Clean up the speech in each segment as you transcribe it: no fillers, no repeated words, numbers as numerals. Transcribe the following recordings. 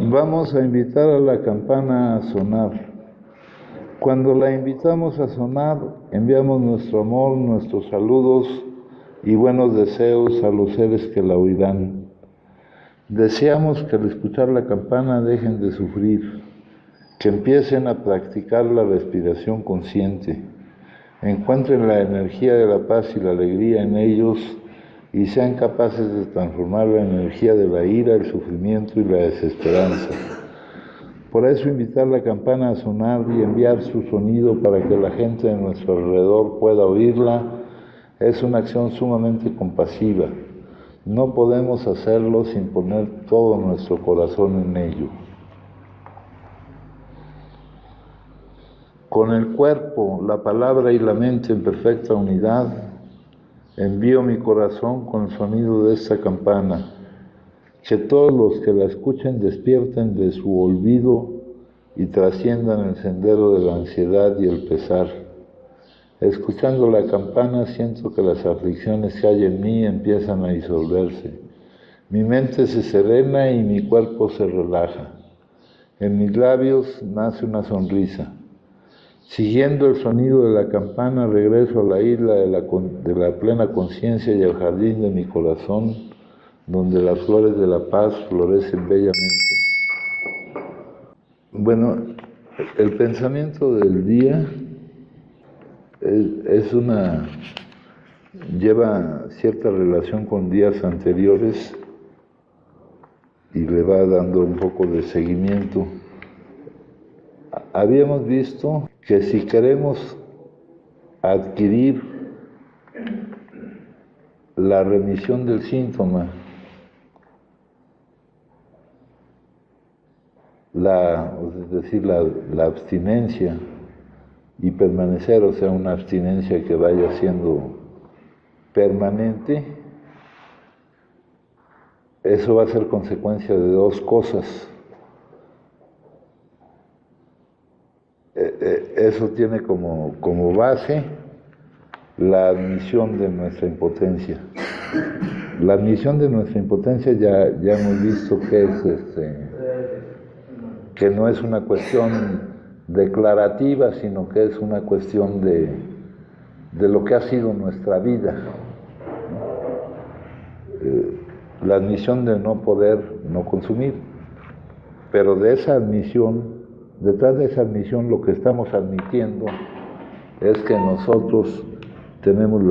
Vamos a invitar a la campana a sonar. Cuando la invitamos a sonar, enviamos nuestro amor, nuestros saludos y buenos deseos a los seres que la oirán. Deseamos que al escuchar la campana dejen de sufrir, que empiecen a practicar la respiración consciente, encuentren la energía de la paz y la alegría en ellos y sean capaces de transformar la energía de la ira, el sufrimiento y la desesperanza. Por eso invitar la campana a sonar y enviar su sonido para que la gente de nuestro alrededor pueda oírla es una acción sumamente compasiva. No podemos hacerlo sin poner todo nuestro corazón en ello. Con el cuerpo, la palabra y la mente en perfecta unidad, envío mi corazón con el sonido de esta campana. Que todos los que la escuchen despierten de su olvido y trasciendan el sendero de la ansiedad y el pesar. Escuchando la campana siento que las aflicciones que hay en mí empiezan a disolverse. Mi mente se serena y mi cuerpo se relaja. En mis labios nace una sonrisa. Siguiendo el sonido de la campana regreso a la isla de la plena conciencia y al jardín de mi corazón, donde las flores de la paz florecen bellamente. Bueno, el pensamiento del día lleva cierta relación con días anteriores y le va dando un poco de seguimiento. Habíamos visto que si queremos adquirir la remisión del síntoma, es decir, la abstinencia y permanecer, o sea, una abstinencia que vaya siendo permanente, eso va a ser consecuencia de dos cosas. Eso tiene como base la admisión de nuestra impotencia. La admisión de nuestra impotencia ya hemos visto que que no es una cuestión declarativa, sino que es una cuestión de lo que ha sido nuestra vida. La admisión de no poder no consumir, pero de esa admisión, detrás de esa admisión lo que estamos admitiendo es que nosotros tenemos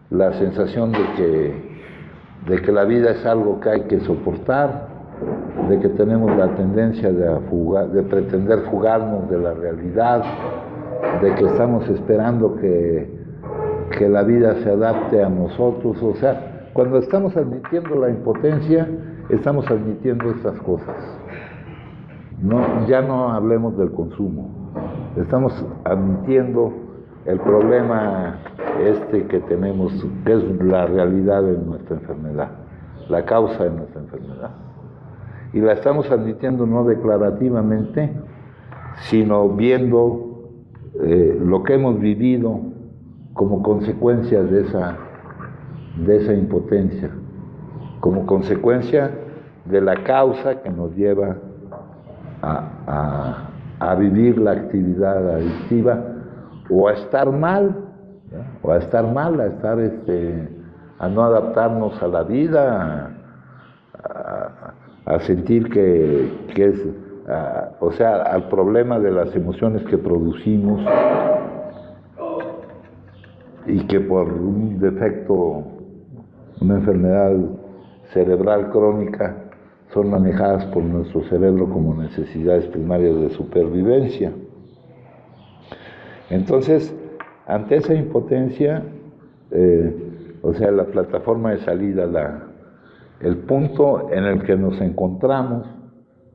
la sensación de que la vida es algo que hay que soportar, de que tenemos la tendencia de pretender fugarnos de la realidad, de que estamos esperando que la vida se adapte a nosotros. O sea, cuando estamos admitiendo la impotencia, estamos admitiendo estas cosas. Ya no hablemos del consumo, estamos admitiendo el problema que tenemos, que es la realidad de nuestra enfermedad, la causa de nuestra enfermedad. Y la estamos admitiendo no declarativamente, sino viendo lo que hemos vivido como consecuencia de esa impotencia, como consecuencia de la causa que nos lleva a vivir la actividad adictiva o a estar mal, a no adaptarnos a la vida, a sentir que es, o sea, al problema de las emociones que producimos y que por un defecto, una enfermedad cerebral crónica, son manejadas por nuestro cerebro como necesidades primarias de supervivencia. Entonces, ante esa impotencia, o sea, la plataforma de salida, el punto en el que nos encontramos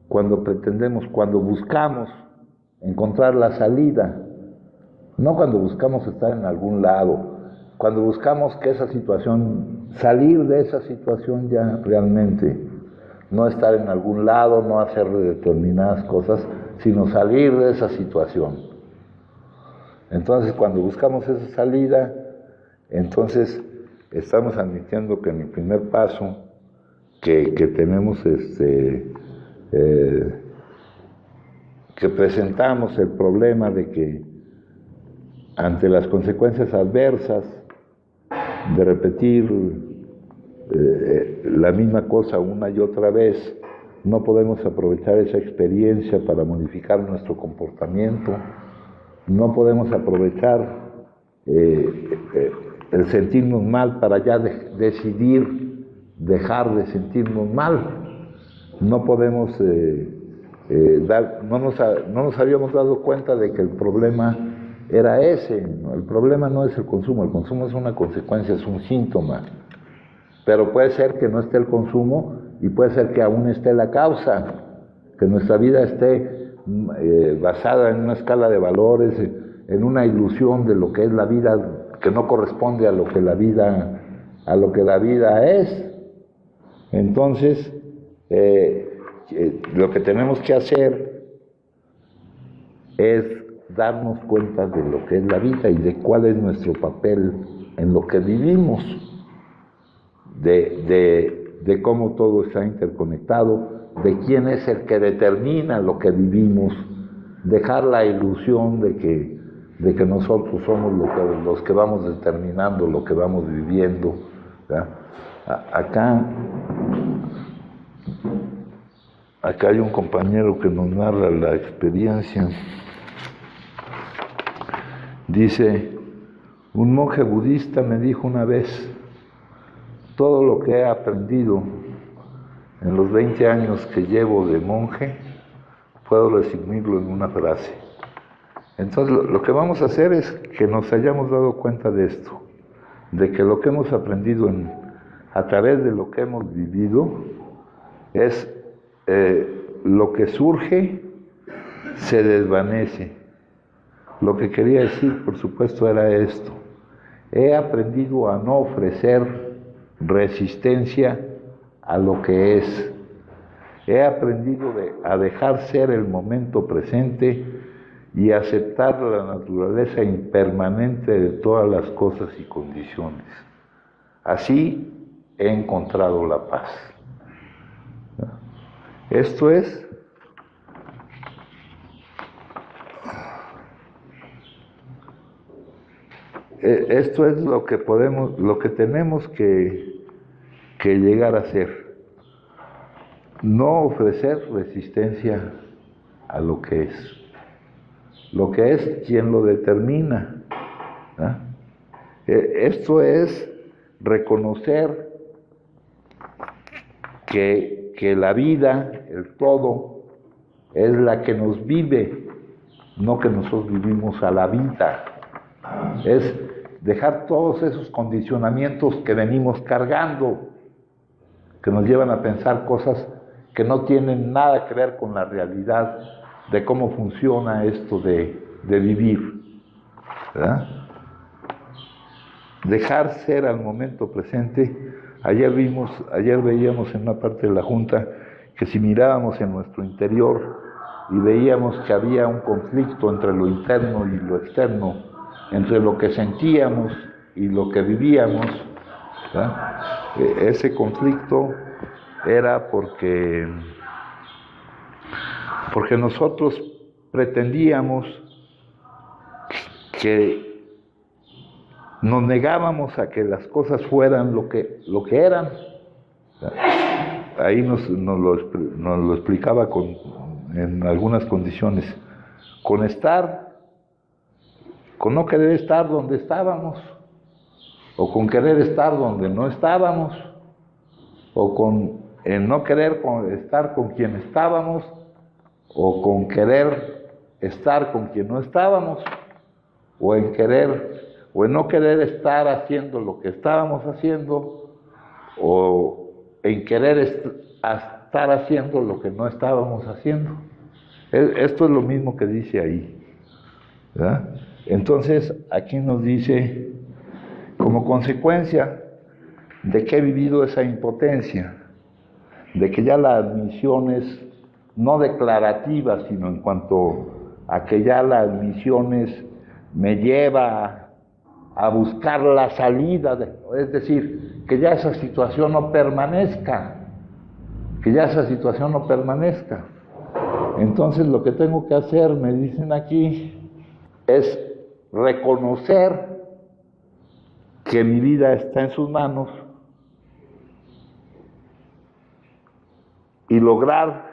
cuando buscamos encontrar la salida, no cuando buscamos estar en algún lado, cuando buscamos que salir de esa situación ya realmente, no estar en algún lado, no hacer determinadas cosas, sino salir de esa situación. Entonces, cuando buscamos esa salida, entonces estamos admitiendo que en el primer paso que tenemos que presentamos el problema de que ante las consecuencias adversas de repetir la misma cosa una y otra vez, no podemos aprovechar esa experiencia para modificar nuestro comportamiento, no podemos aprovechar el sentirnos mal para ya decidir dejar de sentirnos mal. No podemos no nos habíamos dado cuenta de que el problema era ese. El problema no es el consumo es una consecuencia, es un síntoma. Pero puede ser que no esté el consumo y puede ser que aún esté la causa, que nuestra vida esté basada en una escala de valores, en una ilusión de lo que es la vida, que no corresponde a lo que la vida es. Entonces, lo que tenemos que hacer es darnos cuenta de lo que es la vida y de cuál es nuestro papel en lo que vivimos, de cómo todo está interconectado, de quién es el que determina lo que vivimos, dejar la ilusión de que nosotros somos los que vamos determinando lo que vamos viviendo, ¿verdad? Acá hay un compañero que nos narra la experiencia. Dice, un monje budista me dijo una vez, todo lo que he aprendido en los 20 años que llevo de monje, puedo resumirlo en una frase. Entonces, lo que vamos a hacer es que nos hayamos dado cuenta de esto, de que lo que hemos aprendido a través de lo que hemos vivido es lo que surge, se desvanece. Lo que quería decir, por supuesto, era esto. He aprendido a no ofrecer resistencia a lo que es. He aprendido a dejar ser el momento presente y aceptar la naturaleza impermanente de todas las cosas y condiciones. Así he encontrado la paz. Esto es lo que tenemos que llegar a ser. No ofrecer resistencia a lo que es. Lo que es quien lo determina. Esto es reconocer que la vida, el todo, es la que nos vive, no que nosotros vivimos a la vida. Es dejar todos esos condicionamientos que venimos cargando, que nos llevan a pensar cosas que no tienen nada que ver con la realidad de cómo funciona esto de vivir, ¿verdad? Dejar ser al momento presente. Ayer veíamos en una parte de la Junta que si mirábamos en nuestro interior y veíamos que había un conflicto entre lo interno y lo externo, entre lo que sentíamos y lo que vivíamos, ¿verdad? Ese conflicto era porque nosotros pretendíamos que nos negábamos a que las cosas fueran lo que eran. Ahí nos lo explicaba en algunas condiciones. Con no querer estar donde estábamos, o con querer estar donde no estábamos, o con no querer estar con quien estábamos, o con querer estar con quien no estábamos, o en no querer estar haciendo lo que estábamos haciendo, o en querer estar haciendo lo que no estábamos haciendo. Esto es lo mismo que dice ahí, ¿verdad? Entonces, aquí nos dice, como consecuencia de que he vivido esa impotencia, de que ya la admisión es no declarativa, sino en cuanto a que ya la admisión me lleva a buscar la salida, es decir, que ya esa situación no permanezca, que ya esa situación no permanezca. Entonces lo que tengo que hacer, me dicen aquí, es reconocer que mi vida está en sus manos y lograr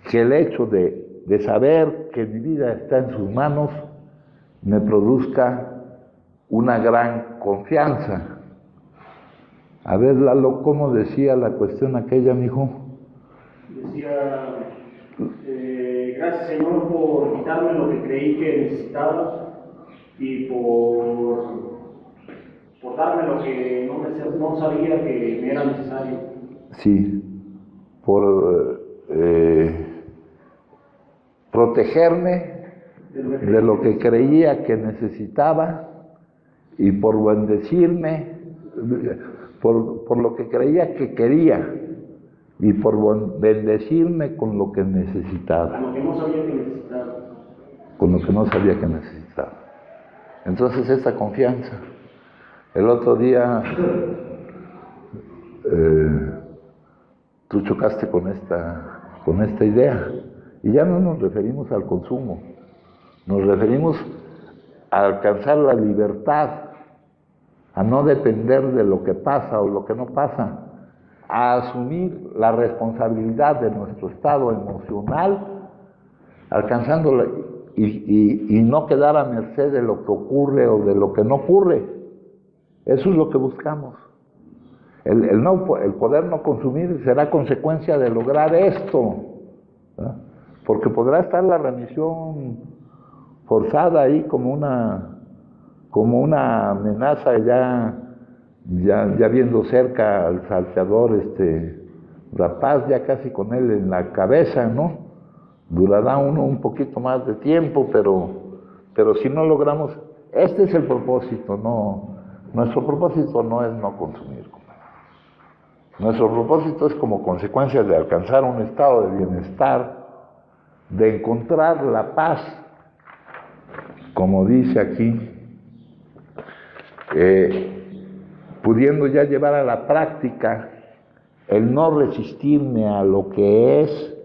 que el hecho de saber que mi vida está en sus manos me produzca una gran confianza. A ver, Lalo, ¿cómo decía la cuestión aquella, mijo? Decía, gracias Señor por quitarme lo que creí que necesitaba y por darme lo que no sabía que me era necesario. Sí, por protegerme de lo que creía que necesitaba y por bendecirme, por lo que creía que quería y por bendecirme con lo que necesitaba. Con lo que no sabía que necesitaba. Con lo que no sabía que necesitaba. Entonces esta confianza. El otro día tú chocaste con esta idea y ya no nos referimos al consumo, nos referimos a alcanzar la libertad, a no depender de lo que pasa o lo que no pasa, a asumir la responsabilidad de nuestro estado emocional, alcanzándola y no quedar a merced de lo que ocurre o de lo que no ocurre. Eso es lo que buscamos. El poder no consumir será consecuencia de lograr esto, ¿verdad? Porque podrá estar la remisión forzada ahí como una amenaza ya viendo cerca al salteador rapaz, ya casi con él en la cabeza, ¿no? Durará uno un poquito más de tiempo, pero si no logramos, este es el propósito, no, nuestro propósito no es no consumir. Nuestro propósito es como consecuencia de alcanzar un estado de bienestar, de encontrar la paz, como dice aquí, pudiendo ya llevar a la práctica el no resistirme a lo que es,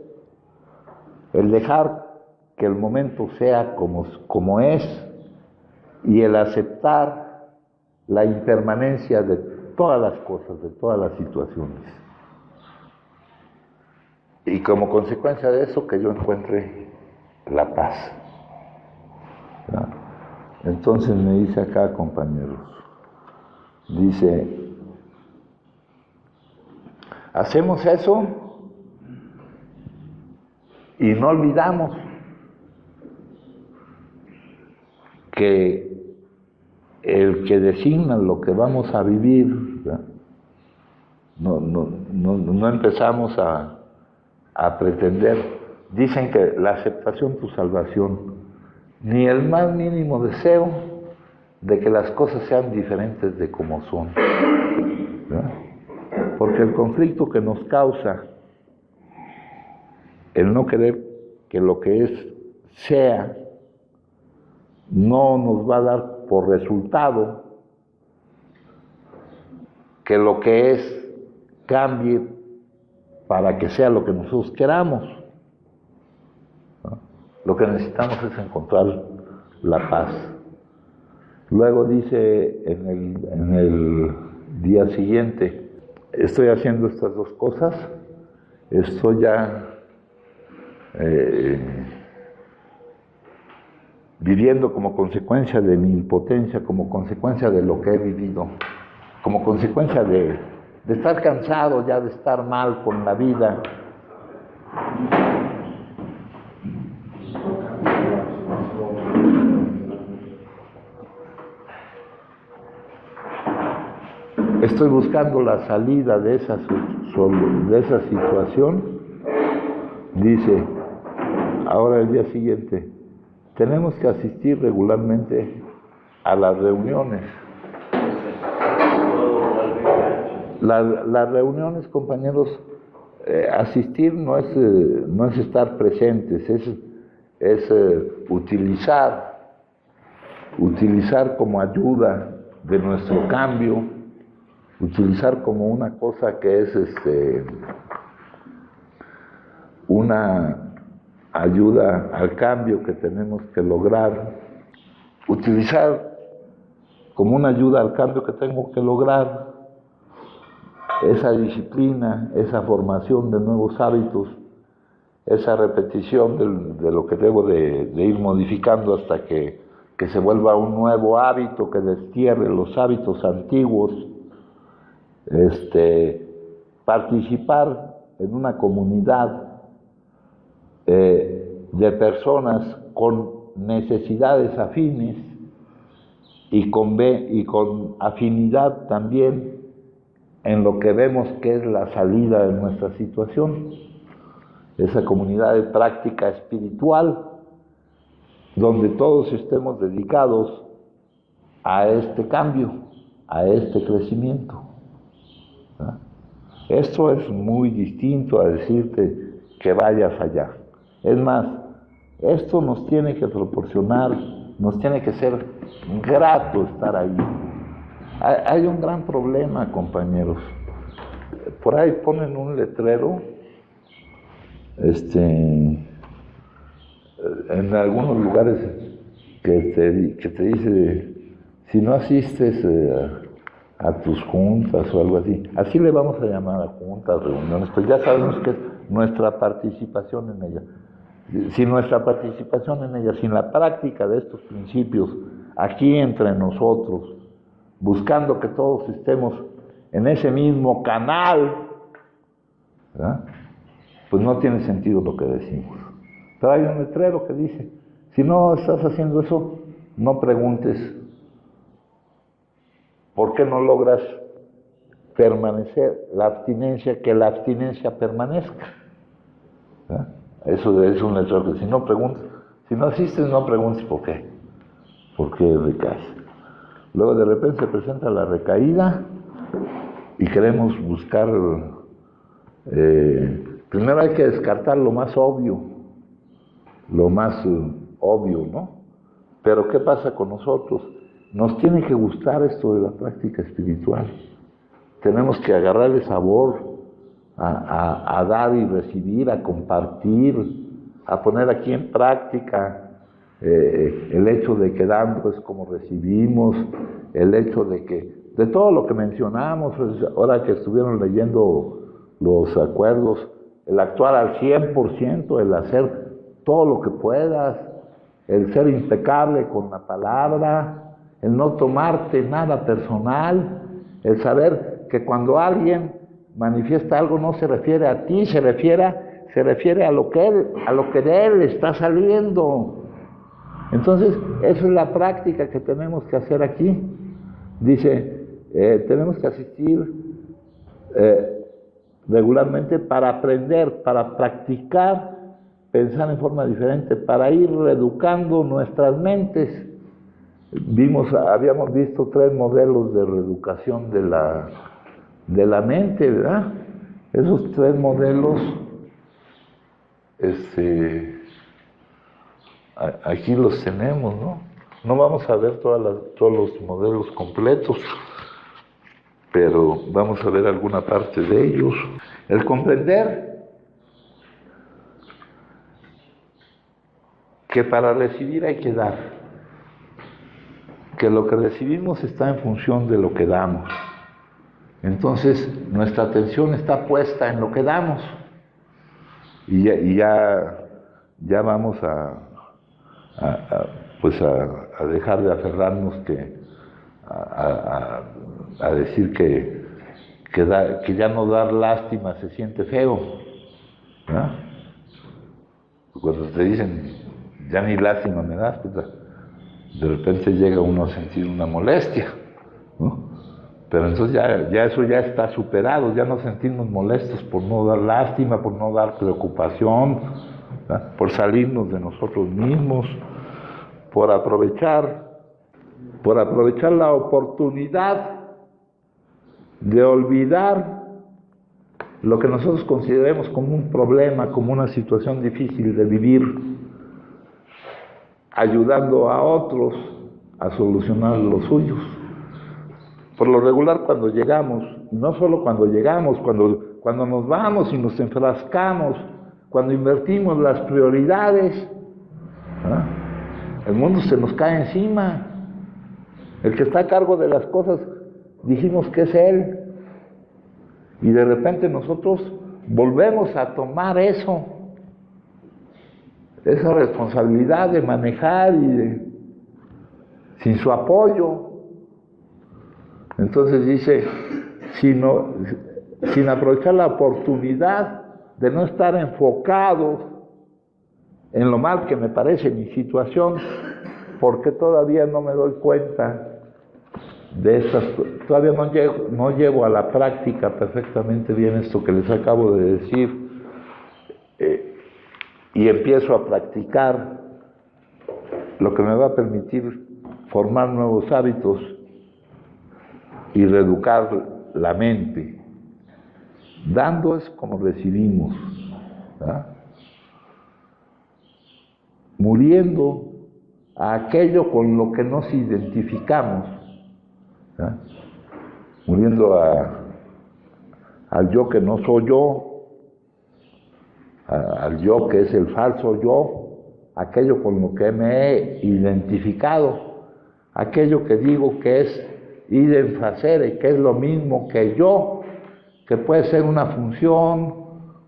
el dejar que el momento sea como es y el aceptar la impermanencia de todas las cosas, de todas las situaciones. Y como consecuencia de eso, que yo encuentre la paz. ¿No? Entonces me dice acá, compañeros, dice, hacemos eso y no olvidamos que el que designa lo que vamos a vivir, no empezamos a pretender. Dicen que la aceptación, tu salvación, ni el más mínimo deseo de que las cosas sean diferentes de como son, ¿verdad? Porque el conflicto que nos causa el no querer que lo que es sea, no nos va a dar por resultado que lo que es cambie para que sea lo que nosotros queramos, ¿no? Lo que necesitamos es encontrar la paz. Luego dice en el día siguiente, estoy haciendo estas dos cosas, estoy ya viviendo como consecuencia de mi impotencia, como consecuencia de lo que he vivido, como consecuencia de estar cansado ya, de estar mal con la vida. Estoy buscando la salida de esa situación. Dice, ahora el día siguiente, tenemos que asistir regularmente a las reuniones. Las reuniones, compañeros, asistir no es estar presentes, es utilizar como ayuda de nuestro cambio utilizar como una cosa que es una ayuda al cambio que tenemos que lograr, utilizar como una ayuda al cambio que tengo que lograr esa disciplina, esa formación de nuevos hábitos, esa repetición de lo que debo de ir modificando hasta que se vuelva un nuevo hábito que destierre los hábitos antiguos, participar en una comunidad de personas con necesidades afines y con afinidad también en lo que vemos que es la salida de nuestra situación. Esa comunidad de práctica espiritual donde todos estemos dedicados a este cambio, a este crecimiento. ¿Ah? Esto es muy distinto a decirte que vayas allá. Es más, esto nos tiene que proporcionar, nos tiene que ser grato estar ahí. Hay un gran problema, compañeros. Por ahí ponen un letrero, en algunos lugares que te dice, si no asistes a tus juntas o algo así le vamos a llamar a juntas, reuniones, pues ya sabemos que es nuestra participación en ella. Sin nuestra participación en ella, sin la práctica de estos principios aquí entre nosotros, buscando que todos estemos en ese mismo canal, ¿verdad? Pues no tiene sentido lo que decimos. Pero hay un letrero que dice, si no estás haciendo eso, no preguntes por qué no logras permanecer la abstinencia, que la abstinencia permanezca. ¿Verdad? Eso es un letrero que si no preguntas, si no asistes, no preguntes por qué recaes. Luego de repente se presenta la recaída y queremos buscar, primero hay que descartar lo más obvio, ¿no? Pero ¿qué pasa con nosotros? Nos tiene que gustar esto de la práctica espiritual. Tenemos que agarrarle sabor a dar y recibir, a compartir, a poner aquí en práctica el hecho de que dando es como recibimos, el hecho de todo lo que mencionamos, ahora que estuvieron leyendo los acuerdos, el actuar al 100%, el hacer todo lo que puedas, el ser impecable con la palabra, el no tomarte nada personal, el saber que cuando alguien manifiesta algo no se refiere a ti, se refiere a lo que de él está saliendo. Entonces, esa es la práctica que tenemos que hacer aquí. Dice, tenemos que asistir regularmente para aprender, para practicar, pensar en forma diferente, para ir reeducando nuestras mentes. Habíamos visto 3 modelos de reeducación de la mente, ¿verdad? Esos 3 modelos, aquí los tenemos, ¿no? No vamos a ver todos los modelos completos, pero vamos a ver alguna parte de ellos. El comprender que para recibir hay que dar, que lo que recibimos está en función de lo que damos. Entonces, nuestra atención está puesta en lo que damos. Y ya vamos a dejar de aferrarnos a decir que ya no dar lástima se siente feo, ¿no? Cuando te dicen ya ni lástima me das, pues de repente llega uno a sentir una molestia, ¿no? Pero entonces ya eso ya está superado, ya no sentimos molestos por no dar lástima, por no dar preocupación, ¿verdad? Por salirnos de nosotros mismos, por aprovechar la oportunidad de olvidar lo que nosotros consideremos como un problema, como una situación difícil de vivir, ayudando a otros a solucionar los suyos. Por lo regular cuando llegamos, y no solo cuando llegamos, cuando nos vamos y nos enfrascamos, cuando invertimos las prioridades, ¿ah? El mundo se nos cae encima. El que está a cargo de las cosas, dijimos que es Él. Y de repente nosotros volvemos a tomar eso, esa responsabilidad de manejar sin su apoyo. Entonces dice, sin aprovechar la oportunidad de no estar enfocado en lo mal que me parece mi situación, porque todavía no me doy cuenta de estas, todavía no llevo a la práctica perfectamente bien esto que les acabo de decir, y empiezo a practicar lo que me va a permitir formar nuevos hábitos y reeducar la mente. Dando es como recibimos, ¿verdad? Muriendo a aquello con lo que nos identificamos, ¿verdad? Muriendo al yo que no soy yo, al yo que es el falso yo, aquello con lo que me he identificado, aquello que digo que es idem facere, que es lo mismo que yo, que puede ser una función,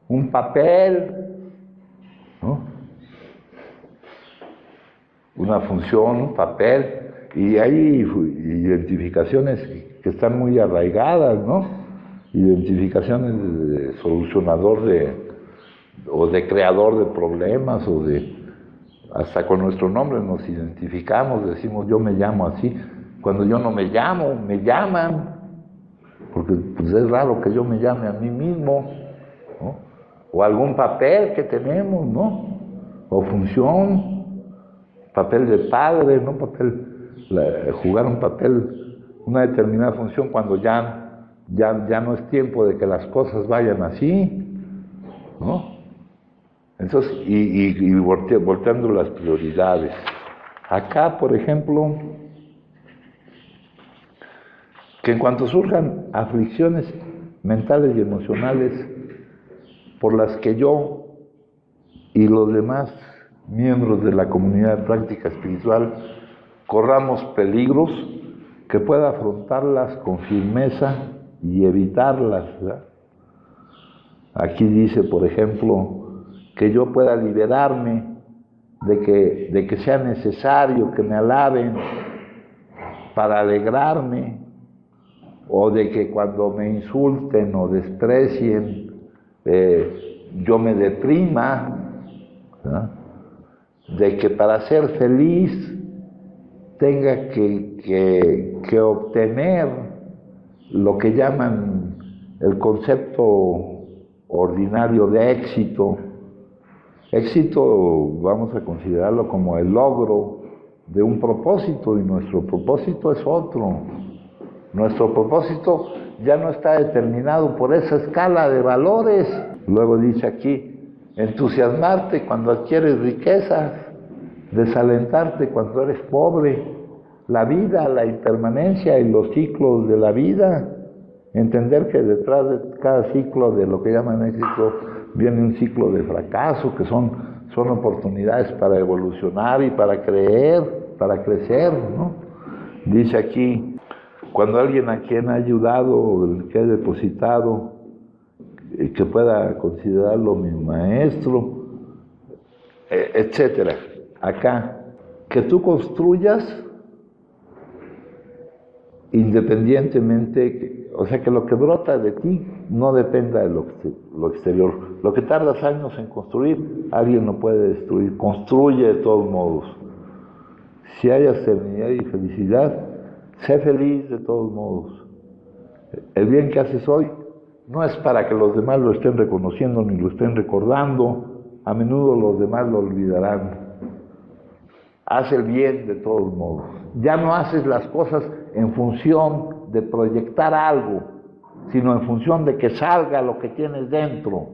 un papel, ¿no? Una función, un papel, y hay identificaciones que están muy arraigadas, ¿no? Identificaciones de solucionador o de creador de problemas, hasta con nuestro nombre nos identificamos, decimos yo me llamo así, cuando yo no me llamo, me llaman, porque pues es raro que yo me llame a mí mismo, ¿no? O algún papel que tenemos, ¿no? O función, papel de padre, ¿no? Jugar un papel, una determinada función cuando ya no es tiempo de que las cosas vayan así, ¿no? Entonces, y volteando las prioridades. Acá, por ejemplo, que en cuanto surjan aflicciones mentales y emocionales por las que yo y los demás miembros de la comunidad de práctica espiritual corramos peligros, que pueda afrontarlas con firmeza y evitarlas, ¿verdad? Aquí dice, por ejemplo, que yo pueda liberarme de que sea necesario que me alaben para alegrarme, o de que cuando me insulten o desprecien, yo me deprima, ¿no? De que para ser feliz tenga que obtener lo que llaman el concepto ordinario de éxito. Éxito vamos a considerarlo como el logro de un propósito, y nuestro propósito es otro. Nuestro propósito ya no está determinado por esa escala de valores. Luego dice aquí, entusiasmarte cuando adquieres riquezas, desalentarte cuando eres pobre, la vida, la impermanencia y los ciclos de la vida, entender que detrás de cada ciclo de lo que llaman éxito viene un ciclo de fracaso, que son oportunidades para evolucionar y para crecer, ¿no? Dice aquí, cuando alguien a quien ha ayudado, que ha depositado, que pueda considerarlo mi maestro, etcétera. Acá, que tú construyas independientemente, o sea, que lo que brota de ti no dependa de lo exterior. Lo que tardas años en construir, alguien lo puede destruir. Construye de todos modos. Si hay serenidad y felicidad, sé feliz de todos modos. El bien que haces hoy no es para que los demás lo estén reconociendo ni lo estén recordando. A menudo los demás lo olvidarán. Haz el bien de todos modos. Ya no haces las cosas en función de proyectar algo, sino en función de que salga lo que tienes dentro.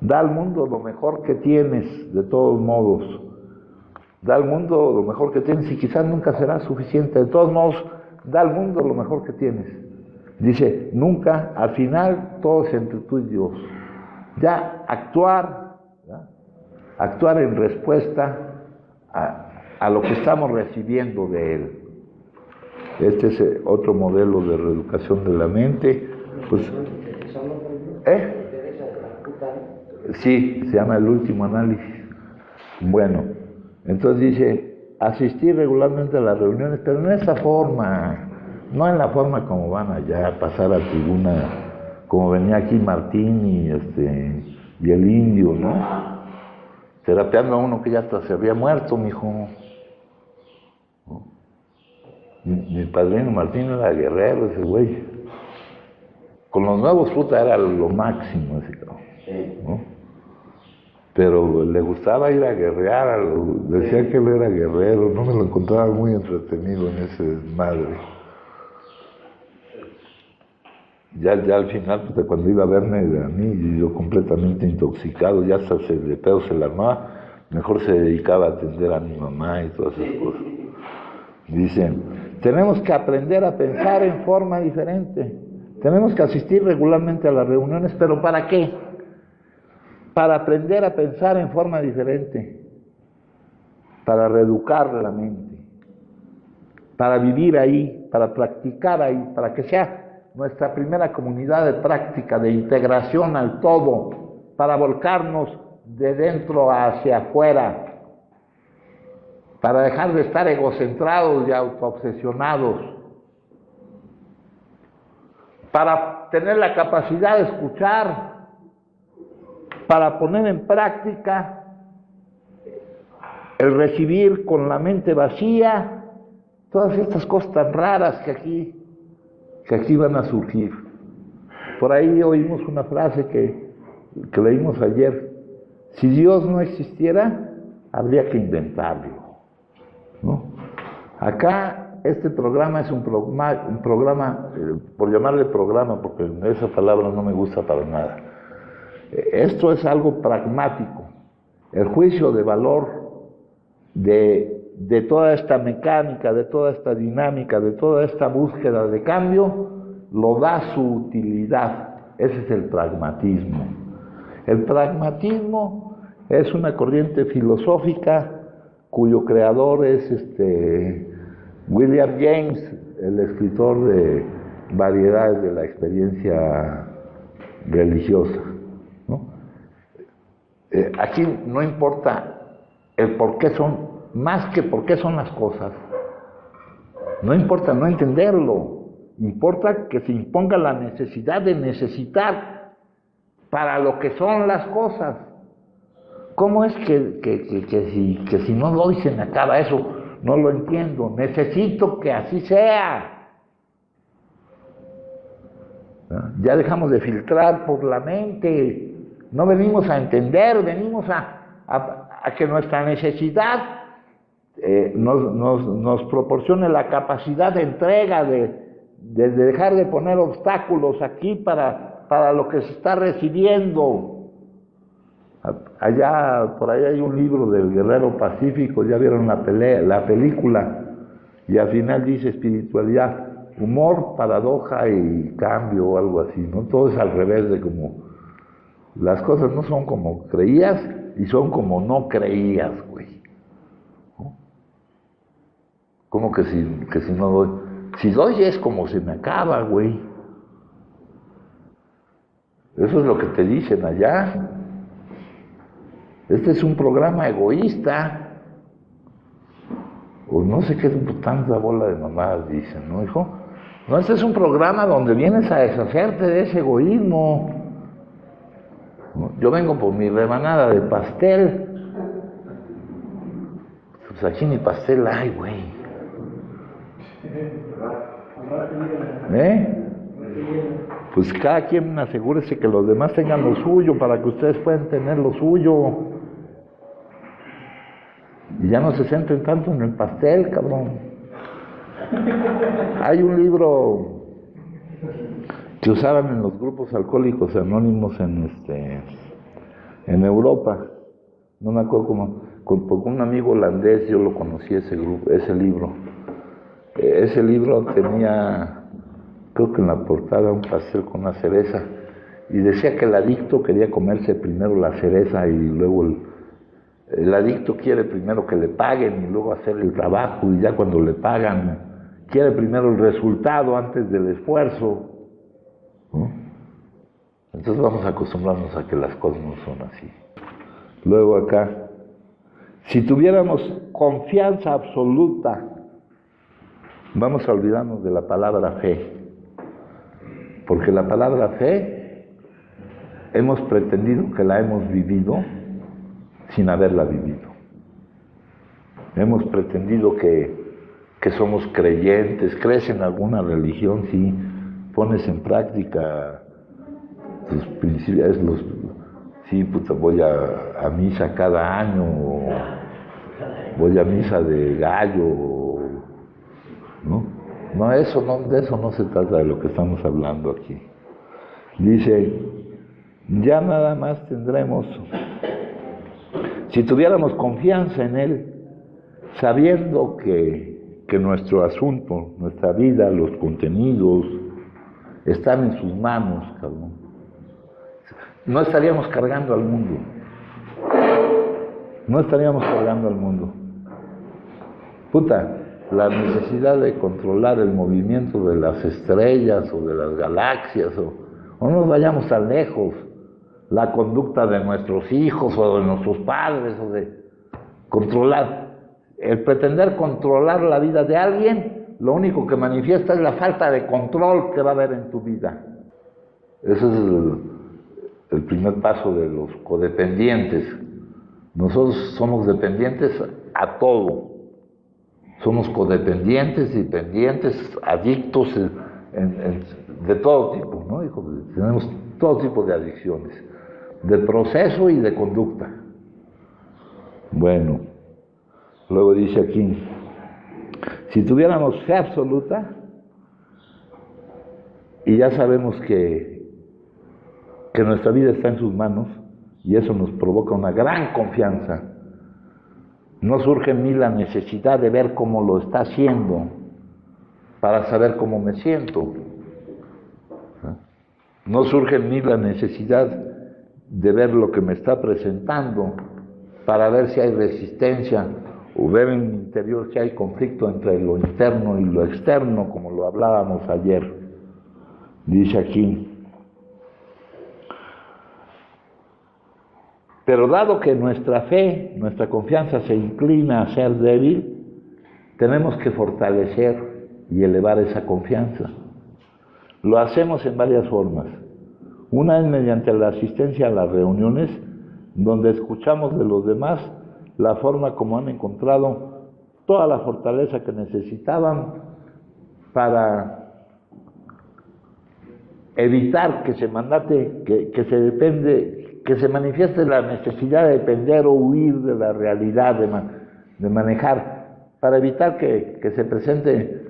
Da al mundo lo mejor que tienes, de todos modos. Da al mundo lo mejor que tienes y quizás nunca será suficiente. De todos modos, da al mundo lo mejor que tienes. Dice, nunca, al final, todo es entre tú y Dios. Ya actuar, ¿verdad? Actuar en respuesta a lo que estamos recibiendo de Él. Este es otro modelo de reeducación de la mente. Pues, sí, se llama el último análisis. Bueno, entonces dice, asistir regularmente a las reuniones, pero no de esa forma, no en la forma como van allá a pasar a tribuna, como venía aquí Martín y el indio, ¿no? Terapeando a uno que ya hasta se había muerto, mijo. Mi padrino Martín era guerrero, ese güey. Con los nuevos, puta, era lo máximo, ese cabrón, ¿no? Pero le gustaba ir a guerrear, decía que él era guerrero, no me lo encontraba muy entretenido en ese desmadre. Ya al final, pues, cuando iba a verme a mí, yo completamente intoxicado, ya hasta de pedo se la armaba, mejor se dedicaba a atender a mi mamá y todas esas cosas. Dicen, tenemos que aprender a pensar en forma diferente, tenemos que asistir regularmente a las reuniones, ¿pero para qué? Para aprender a pensar en forma diferente, para reeducar la mente, para vivir ahí, para practicar ahí, para que sea nuestra primera comunidad de práctica, de integración al todo, para volcarnos de dentro hacia afuera, para dejar de estar egocentrados y autoobsesionados, para tener la capacidad de escuchar, para poner en práctica el recibir con la mente vacía, todas estas cosas tan raras que aquí van a surgir. Por ahí oímos una frase que leímos ayer: si Dios no existiera, habría que inventarlo, ¿no? Acá este programa es un programa, por llamarle programa, porque esa palabra no me gusta para nada. Esto es algo pragmático. El juicio de valor de toda esta mecánica, de toda esta dinámica, de toda esta búsqueda de cambio, lo da su utilidad. Ese es el pragmatismo. El pragmatismo es una corriente filosófica cuyo creador es William James, el escritor de Variedades de la Experiencia Religiosa, ¿no? Aquí no importa el por qué son, más que por qué son las cosas. No importa no entenderlo, importa que se imponga la necesidad de necesitar para lo que son las cosas. ¿Cómo es que si no doy se me acaba eso? No lo entiendo. Necesito que así sea. Ya dejamos de filtrar por la mente. No venimos a entender, venimos a que nuestra necesidad nos proporcione la capacidad de entrega, de dejar de poner obstáculos aquí para lo que se está recibiendo. Allá, por ahí hay un libro del Guerrero Pacífico, ya vieron la película, y al final dice espiritualidad, humor, paradoja y cambio o algo así, ¿no? Todo es al revés de como las cosas no son como creías y son como no creías, güey, ¿no? Como que si no doy, si doy es como se me acaba, güey. Eso es lo que te dicen allá. Este es un programa egoísta, o no sé qué tanta bola de mamadas dicen, ¿no, hijo? No, este es un programa donde vienes a deshacerte de ese egoísmo. Yo vengo por mi rebanada de pastel. Pues aquí ni pastel hay, güey. Pues cada quien asegúrese que los demás tengan lo suyo para que ustedes puedan tener lo suyo. Y ya no se centren tanto en el pastel, cabrón. Hay un libro que usaban en los grupos alcohólicos anónimos en Europa. No me acuerdo cómo, porque un amigo holandés yo lo conocí ese libro. Ese libro tenía, creo que en la portada, un pastel con una cereza, y decía que el adicto quería comerse primero la cereza y luego el adicto quiere primero que le paguen y luego hacer el trabajo, y ya cuando le pagan quiere primero el resultado antes del esfuerzo, ¿no? Entonces vamos a acostumbrarnos a que las cosas no son así. Luego acá, si tuviéramos confianza absoluta, vamos a olvidarnos de la palabra fe, porque la palabra fe hemos pretendido que la hemos vivido sin haberla vivido. Hemos pretendido que somos creyentes, crees en alguna religión, sí, pones en práctica tus principios, sí, puta, voy a misa cada año, voy a misa de gallo, ¿no? No, de eso no se trata de lo que estamos hablando aquí. Dice, ya nada más tendremos, si tuviéramos confianza en Él, sabiendo que nuestro asunto, nuestra vida, los contenidos, están en sus manos, cabrón, no estaríamos cargando al mundo. No estaríamos cargando al mundo. Puta, la necesidad de controlar el movimiento de las estrellas o de las galaxias, o no nos vayamos tan lejos, la conducta de nuestros hijos o de nuestros padres, o de controlar, el pretender controlar la vida de alguien, lo único que manifiesta es la falta de control que va a haber en tu vida. Ese es el primer paso de los codependientes. Nosotros somos dependientes a todo. Somos codependientes, dependientes, adictos de todo tipo, ¿no? Tenemos todo tipo de adicciones, de proceso y de conducta. Bueno, luego dice aquí, si tuviéramos fe absoluta, y ya sabemos que nuestra vida está en sus manos, y eso nos provoca una gran confianza, no surge en mí la necesidad de ver cómo lo está haciendo para saber cómo me siento. No surge en mí la necesidad de ver lo que me está presentando para ver si hay resistencia o ver en mi interior si hay conflicto entre lo interno y lo externo, como lo hablábamos ayer. Dice aquí, pero dado que nuestra fe, nuestra confianza se inclina a ser débil, tenemos que fortalecer y elevar esa confianza. Lo hacemos en varias formas. Una es mediante la asistencia a las reuniones, donde escuchamos de los demás la forma como han encontrado toda la fortaleza que necesitaban para evitar que se manifieste la necesidad de depender o huir de la realidad, de manejar, para evitar que se presente.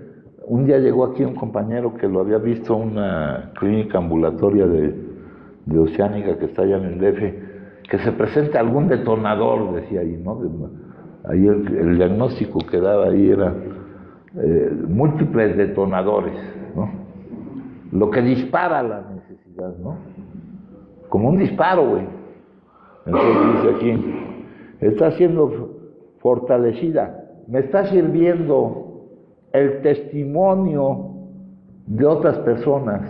Un día llegó aquí un compañero que lo había visto en una clínica ambulatoria de Oceánica que está allá en el DF, que se presente algún detonador, decía ahí, ¿no? Ahí el diagnóstico que daba ahí era múltiples detonadores, ¿no? Lo que dispara la necesidad, ¿no? Como un disparo, güey. Entonces dice aquí, está siendo fortalecida, me está sirviendo el testimonio de otras personas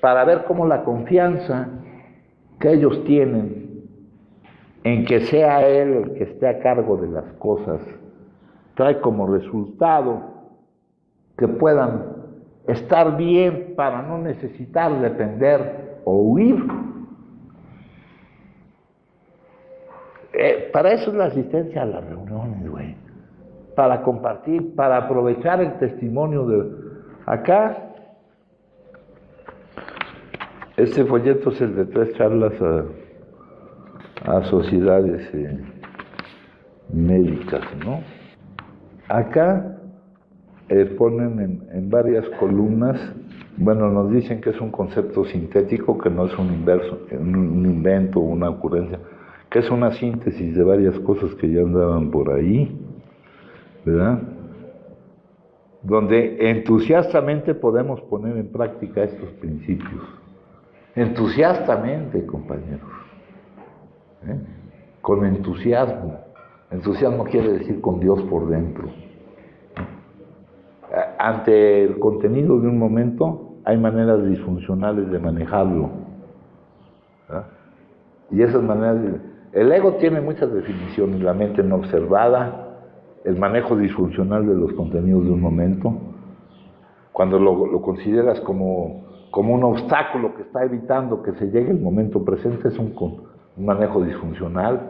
para ver cómo la confianza que ellos tienen en que sea él el que esté a cargo de las cosas trae como resultado que puedan estar bien para no necesitar depender o huir. Para eso es la asistencia a las reuniones, güey. Para compartir, para aprovechar el testimonio de... Acá, este folleto es el de 3 charlas a sociedades médicas, ¿no? Acá ponen en varias columnas, bueno, nos dicen que es un concepto sintético, que no es un invento, una ocurrencia, que es una síntesis de varias cosas que ya andaban por ahí, ¿verdad? donde entusiastamente podemos poner en práctica estos principios. Entusiastamente, compañeros. Con entusiasmo. Entusiasmo quiere decir con Dios por dentro. Ante el contenido de un momento hay maneras disfuncionales de manejarlo. Y esas maneras... El ego tiene muchas definiciones: la mente no observada, el manejo disfuncional de los contenidos de un momento, cuando lo consideras como un obstáculo que está evitando que se llegue el momento presente, es un manejo disfuncional.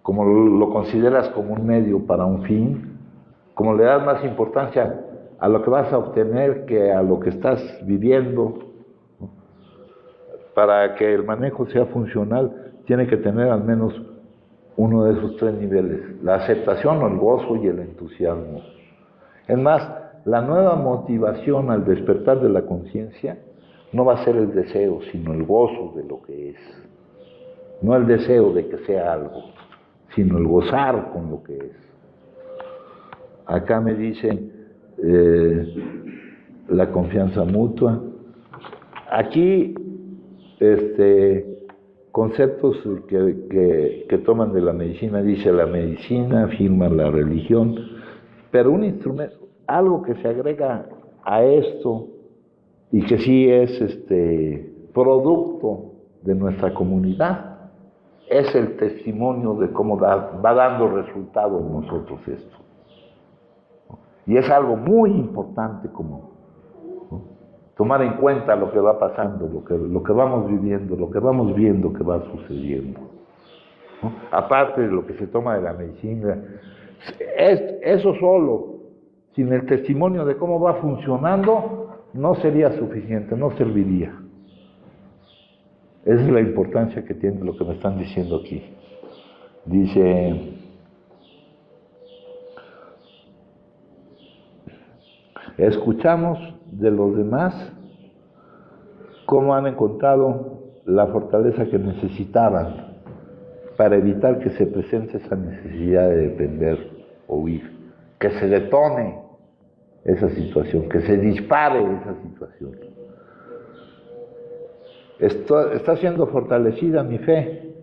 Como lo consideras como un medio para un fin, como le das más importancia a lo que vas a obtener que a lo que estás viviendo. Para que el manejo sea funcional, tiene que tener al menos uno de esos tres niveles: la aceptación, el gozo y el entusiasmo. Es más, la nueva motivación al despertar de la conciencia no va a ser el deseo, sino el gozo de lo que es. No el deseo de que sea algo, sino el gozar con lo que es. Acá me dicen la confianza mutua. Aquí, conceptos que toman de la medicina, dice la medicina, afirma la religión, pero un instrumento, algo que se agrega a esto y que sí es producto de nuestra comunidad, es el testimonio de cómo va dando resultado en nosotros esto. Y es algo muy importante como tomar en cuenta lo que va pasando, lo que vamos viviendo, lo que vamos viendo que va sucediendo. Aparte de lo que se toma de la medicina, eso solo, sin el testimonio de cómo va funcionando, no sería suficiente, no serviría. Esa es la importancia que tiene lo que me están diciendo aquí. Dice, escuchamos de los demás cómo han encontrado la fortaleza que necesitaban para evitar que se presente esa necesidad de depender o huir, que se detone esa situación, que se dispare esa situación. Está siendo fortalecida mi fe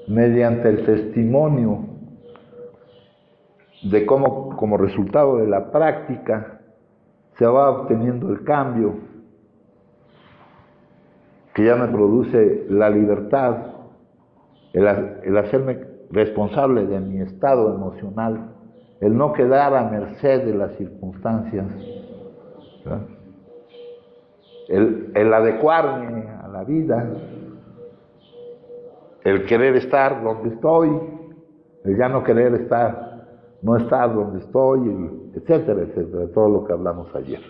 mediante el testimonio de cómo, como resultado de la práctica, se va obteniendo el cambio que ya me produce la libertad, el hacerme responsable de mi estado emocional, el no quedar a merced de las circunstancias, ¿verdad? El adecuarme a la vida, el querer estar donde estoy, el ya no querer no estar donde estoy, etcétera, etcétera, todo lo que hablamos ayer.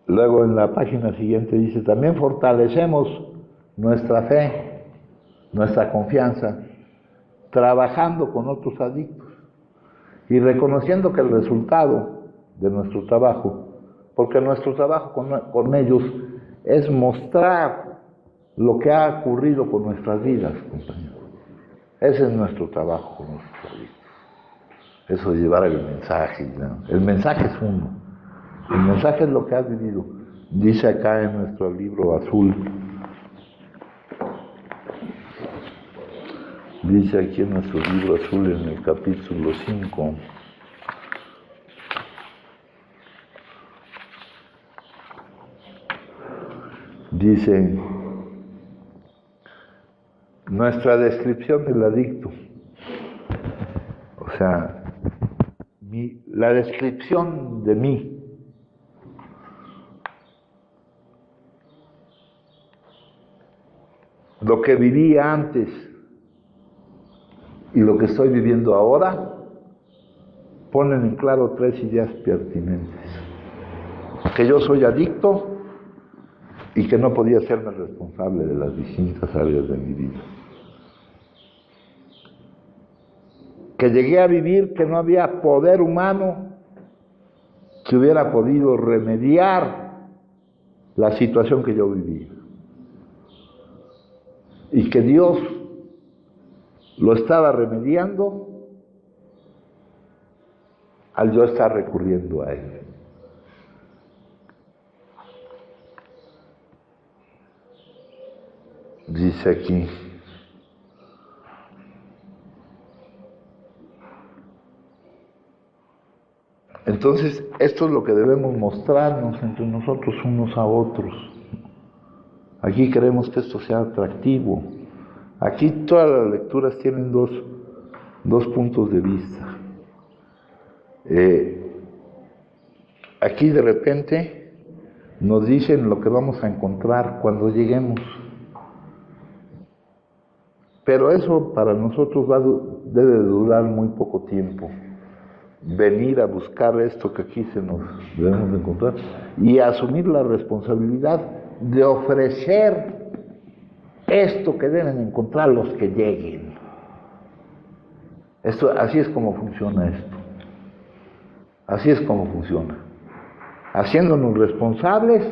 Luego en la página siguiente dice, también fortalecemos nuestra fe, nuestra confianza, trabajando con otros adictos y reconociendo que el resultado de nuestro trabajo, porque nuestro trabajo con ellos es mostrar lo que ha ocurrido con nuestras vidas, compañeros. Ese es nuestro trabajo con nuestros adictos. Eso de llevar el mensaje, ¿no? El mensaje es uno. El mensaje es lo que has vivido. Dice acá en nuestro libro azul, dice aquí en nuestro libro azul en el capítulo 5, dice, nuestra descripción del adicto, o sea, la descripción de mí, lo que vivía antes y lo que estoy viviendo ahora, ponen en claro tres ideas pertinentes. Que yo soy adicto y que no podía serme responsable de las distintas áreas de mi vida. Que llegué a vivir que no había poder humano que hubiera podido remediar la situación que yo vivía. Y que Dios lo estaba remediando al yo estar recurriendo a Él. Dice aquí, entonces esto es lo que debemos mostrarnos entre nosotros unos a otros. Aquí queremos que esto sea atractivo. Aquí todas las lecturas tienen dos puntos de vista. Aquí de repente nos dicen lo que vamos a encontrar cuando lleguemos. Pero eso para nosotros debe durar muy poco tiempo. Venir a buscar esto que aquí debemos de encontrar y asumir la responsabilidad de ofrecer esto que deben encontrar los que lleguen. Así es como funciona esto. Así es como funciona. Haciéndonos responsables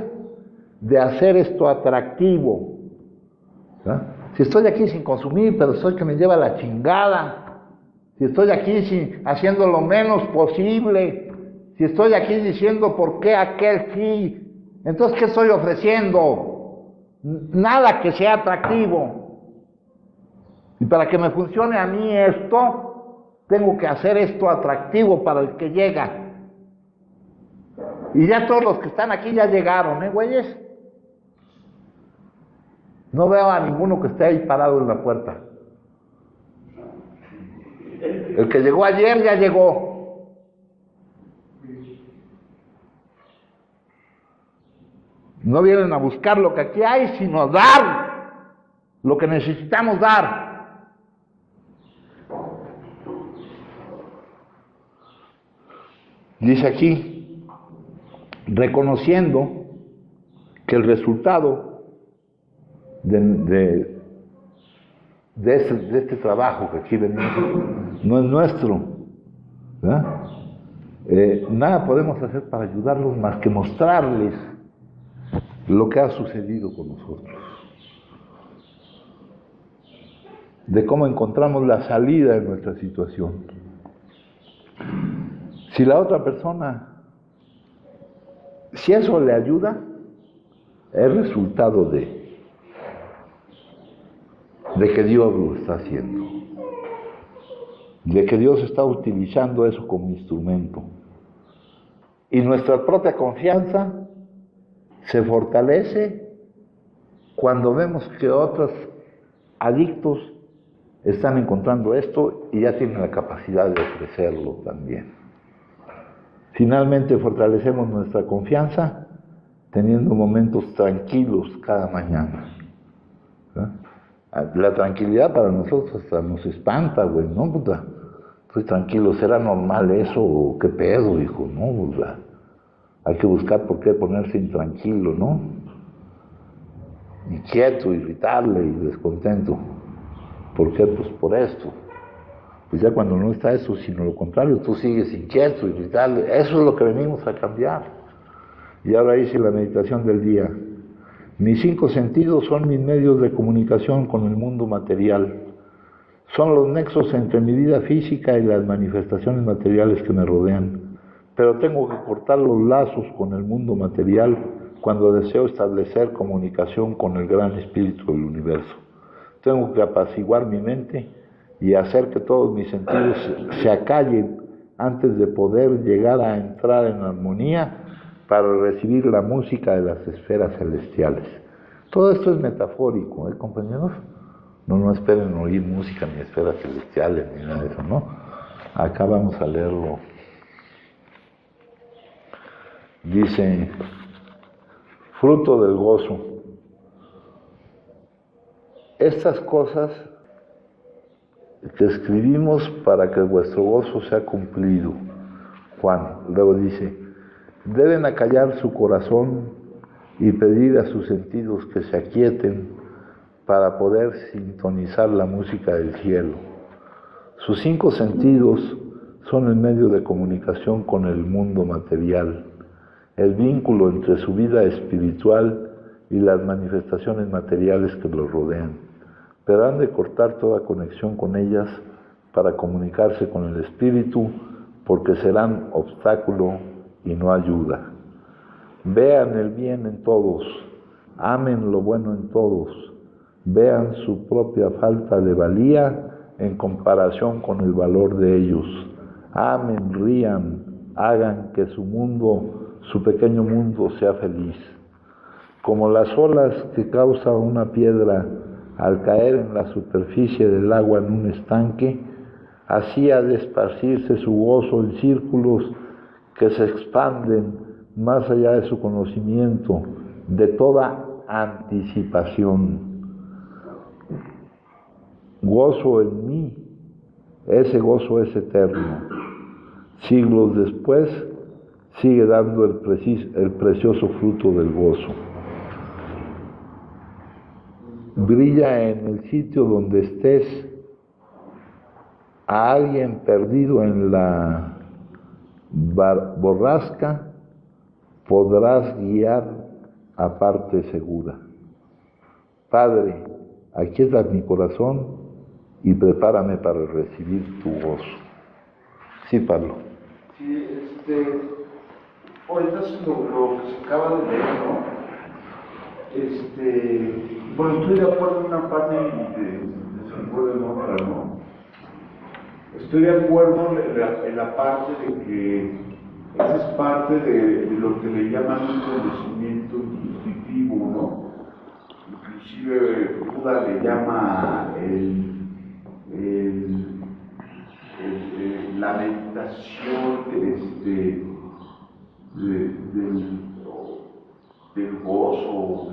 de hacer esto atractivo. ¿Sí? Si estoy aquí sin consumir, pero soy que me lleva la chingada. Si estoy aquí haciendo lo menos posible. Si estoy aquí diciendo por qué aquel sí. Entonces, ¿qué estoy ofreciendo? Nada que sea atractivo. Y para que me funcione a mí esto, tengo que hacer esto atractivo para el que llega. Y ya todos los que están aquí ya llegaron, güeyes? No veo a ninguno que esté ahí parado en la puerta. El que llegó ayer ya llegó. No vienen a buscar lo que aquí hay, sino dar lo que necesitamos dar. Dice aquí, reconociendo que el resultado de este trabajo que aquí venimos no es nuestro, ¿verdad? Nada podemos hacer para ayudarlos más que mostrarles lo que ha sucedido con nosotros, de cómo encontramos la salida de nuestra situación. Si la otra persona, si eso le ayuda, es resultado de que Dios lo está haciendo, de que Dios está utilizando eso como instrumento. Y nuestra propia confianza se fortalece cuando vemos que otros adictos están encontrando esto y ya tienen la capacidad de ofrecerlo también. Finalmente fortalecemos nuestra confianza teniendo momentos tranquilos cada mañana. ¿Sí? La tranquilidad para nosotros hasta nos espanta, güey, ¿no? Puta, estoy tranquilo, ¿será normal eso o qué pedo, hijo? No, puta. Hay que buscar por qué ponerse intranquilo, ¿no? Inquieto, irritable y descontento. ¿Por qué? Pues por esto. Pues ya cuando no está eso, sino lo contrario, tú sigues inquieto, irritable. Eso es lo que venimos a cambiar. Y ahora hice la meditación del día. Mis 5 sentidos son mis medios de comunicación con el mundo material. Son los nexos entre mi vida física y las manifestaciones materiales que me rodean. Pero tengo que cortar los lazos con el mundo material cuando deseo establecer comunicación con el gran espíritu del universo. Tengo que apaciguar mi mente y hacer que todos mis sentidos se acallen antes de poder llegar a entrar en armonía para recibir la música de las esferas celestiales. Todo esto es metafórico, compañeros? No esperen oír música ni esferas celestiales ni nada de eso, ¿no? Acá vamos a leerlo. Dice, fruto del gozo. Estas cosas que escribimos para que vuestro gozo sea cumplido. Juan, luego dice, deben acallar su corazón y pedir a sus sentidos que se aquieten para poder sintonizar la música del cielo. Sus 5 sentidos son el medio de comunicación con el mundo material, el vínculo entre su vida espiritual y las manifestaciones materiales que los rodean, pero han de cortar toda conexión con ellas para comunicarse con el espíritu, porque serán obstáculo y no ayuda. Vean el bien en todos, amen lo bueno en todos, vean su propia falta de valía en comparación con el valor de ellos. Amen, rían, hagan que su mundo, su pequeño mundo, sea feliz. Como las olas que causa una piedra al caer en la superficie del agua en un estanque, así ha de esparcirse su gozo en círculos que se expanden más allá de su conocimiento, de toda anticipación. Gozo en mí, ese gozo es eterno. Siglos después, sigue dando el precioso fruto del gozo. Brilla en el sitio donde estés. A alguien perdido en la borrasca podrás guiar a parte segura. Padre, aquieta mi corazón y prepárame para recibir tu gozo. Sí, Pablo. Sí, ahorita es lo que se acaba de leer, ¿no? Bueno, estoy de acuerdo en una parte y desacuerdo en otra, ¿no? Estoy de acuerdo en la parte de que esa es parte de lo que le llaman un conocimiento intuitivo, ¿no? Inclusive Buda le llama la meditación del gozo o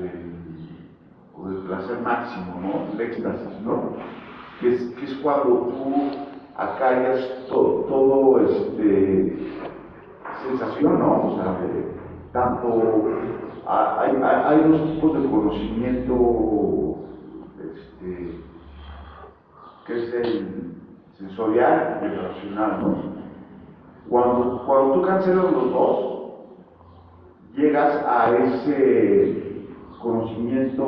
del placer máximo, ¿no? El éxtasis, ¿no? Que es cuando tú acallas todo sensación, ¿no? O sea, tanto hay dos tipos de conocimiento, que es el sensorial y el racional, ¿no? Cuando tú cancelas los dos, llegas a ese conocimiento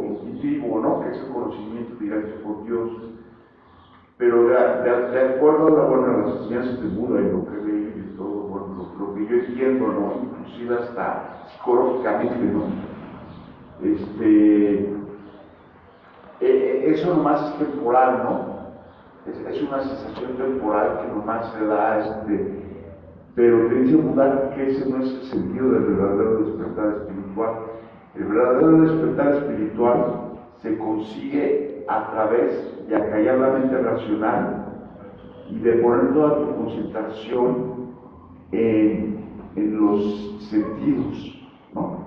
intuitivo, ¿no? Que es el conocimiento directo por Dios. Pero de acuerdo a las enseñanzas de Buda y lo que leí y todo, bueno, lo que yo entiendo, ¿no? Inclusive hasta psicológicamente, ¿no? Eso nomás es temporal, ¿no? Es una sensación temporal que nomás se da, pero te dice Buda que ese no es el sentido del verdadero despertar espiritual. El verdadero despertar espiritual se consigue a través de acallar la mente racional y de poner toda tu concentración en los sentidos, ¿no?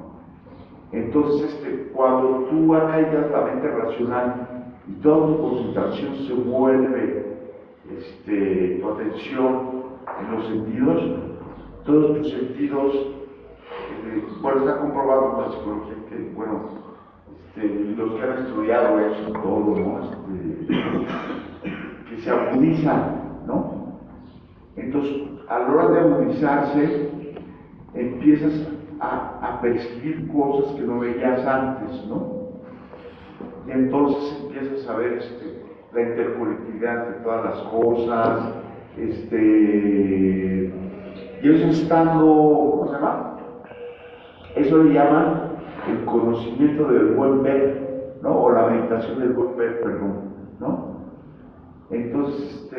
Entonces, cuando tú acallas la mente racional y toda tu concentración se vuelve, tu atención en los sentidos, todos tus sentidos, bueno, está comprobado en la psicología que, bueno, los que han estudiado eso todo, ¿no? Que se agudizan, ¿no? Entonces, a la hora de agudizarse, empiezas a percibir cosas que no veías antes, ¿no? Y entonces empiezas a ver la interconectividad de todas las cosas, y eso estando, ¿cómo se llama? Eso le llaman el conocimiento del buen ver, ¿no? O la meditación del buen ver, perdón, ¿no? Entonces,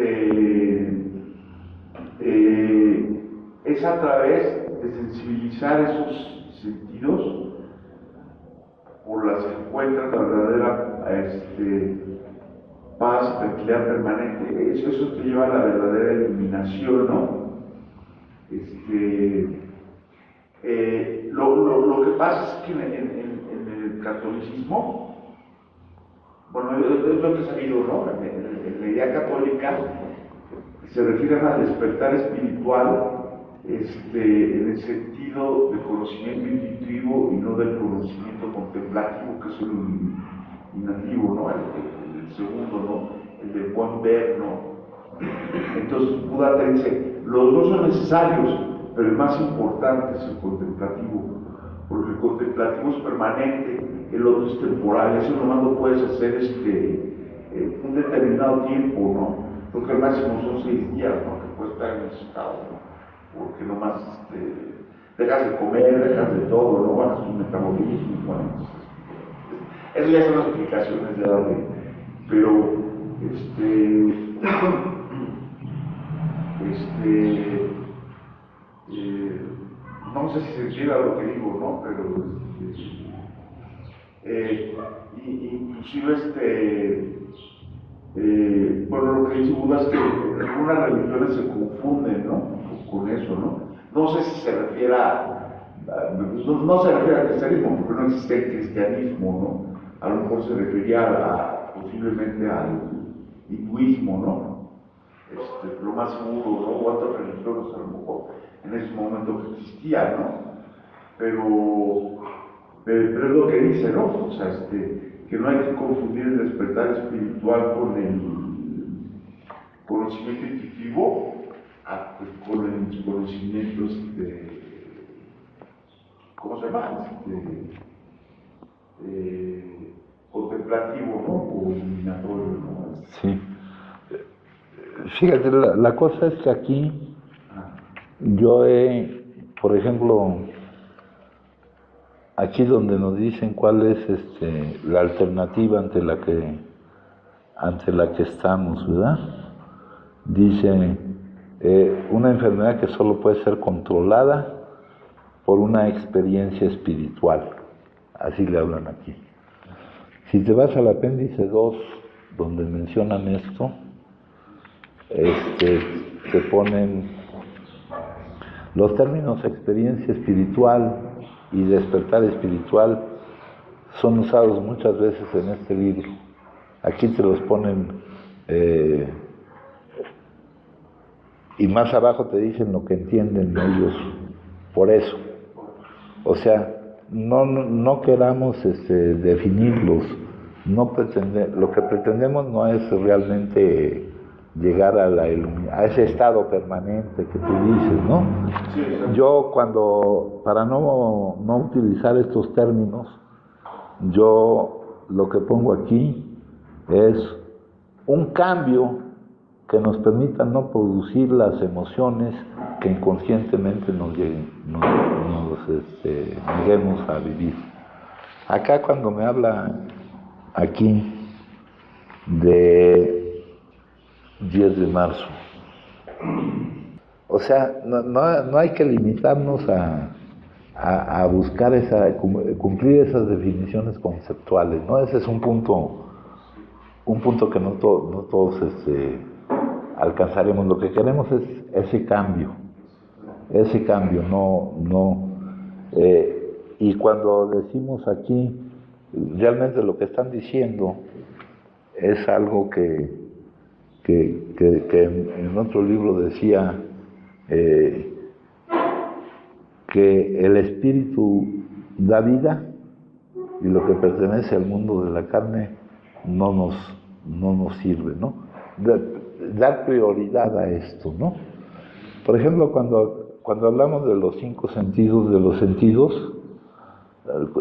es a través de sensibilizar esos sentidos por las que encuentran la verdadera paz, tranquilidad permanente. Eso te lleva a la verdadera iluminación, ¿no? Lo que pasa es que en el catolicismo, bueno, es lo que he sabido, ¿no? En la idea católica se refieren al despertar espiritual en el sentido de conocimiento intuitivo y no del conocimiento contemplativo, que es el inactivo, ¿no? El segundo, ¿no? El del buen ver, ¿no? Entonces Buda te dice, los dos son necesarios, pero el más importante es el contemplativo, porque el contemplativo es permanente, el otro es temporal, eso nomás lo puedes hacer un determinado tiempo, ¿no? Porque al máximo son 6 días, ¿no? Que puedes estar en ese estado, ¿no? Porque nomás dejas de comer, dejas de todo, ¿no? Bajas tu metabolismo, bueno, Eso ya son las explicaciones de Darwin. Pero, no sé si se entienda lo que digo, ¿no? Pero, inclusive, bueno, lo que dice Buda es que algunas religiones se confunden, ¿no? Con eso, ¿no? No sé si se refiere no se refiere al cristianismo, porque no existe el cristianismo, ¿no? A lo mejor se refería posiblemente al hinduismo, ¿no? Lo más seguro, ¿no? O otras religiones a lo mejor en ese momento que existían, ¿no? Pero es lo que dice, ¿no? O sea, que no hay que confundir el despertar espiritual con el conocimiento intuitivo, pues con el conocimiento, ¿cómo se llama? Contemplativo, ¿no? O iluminatorio, ¿no? Sí. Fíjate, la cosa es que aquí yo por ejemplo, aquí donde nos dicen cuál es la alternativa ante la que estamos, ¿verdad? Dice una enfermedad que solo puede ser controlada por una experiencia espiritual. Así le hablan aquí. Si te vas al apéndice 2, donde mencionan esto, se ponen los términos experiencia espiritual y despertar espiritual son usados muchas veces en este libro. Aquí te los ponen y más abajo te dicen lo que entienden ellos por eso. O sea, no queramos definirlos, lo que pretendemos no es realmente llegar a ese estado permanente que tú dices, ¿no? Yo para no utilizar estos términos, yo lo que pongo aquí es un cambio que nos permita no producir las emociones que inconscientemente nos neguemos a vivir. Acá cuando me habla aquí de 10 de marzo, o sea, no hay que limitarnos a buscar cumplir esas definiciones conceptuales, ¿no? Ese es un punto que no todos alcanzaremos. Lo que queremos es ese cambio, y cuando decimos aquí, realmente lo que están diciendo es algo que en otro libro decía que el espíritu da vida y lo que pertenece al mundo de la carne no nos sirve, ¿no? Dar prioridad a esto, ¿no? Por ejemplo, cuando hablamos de los 5 sentidos,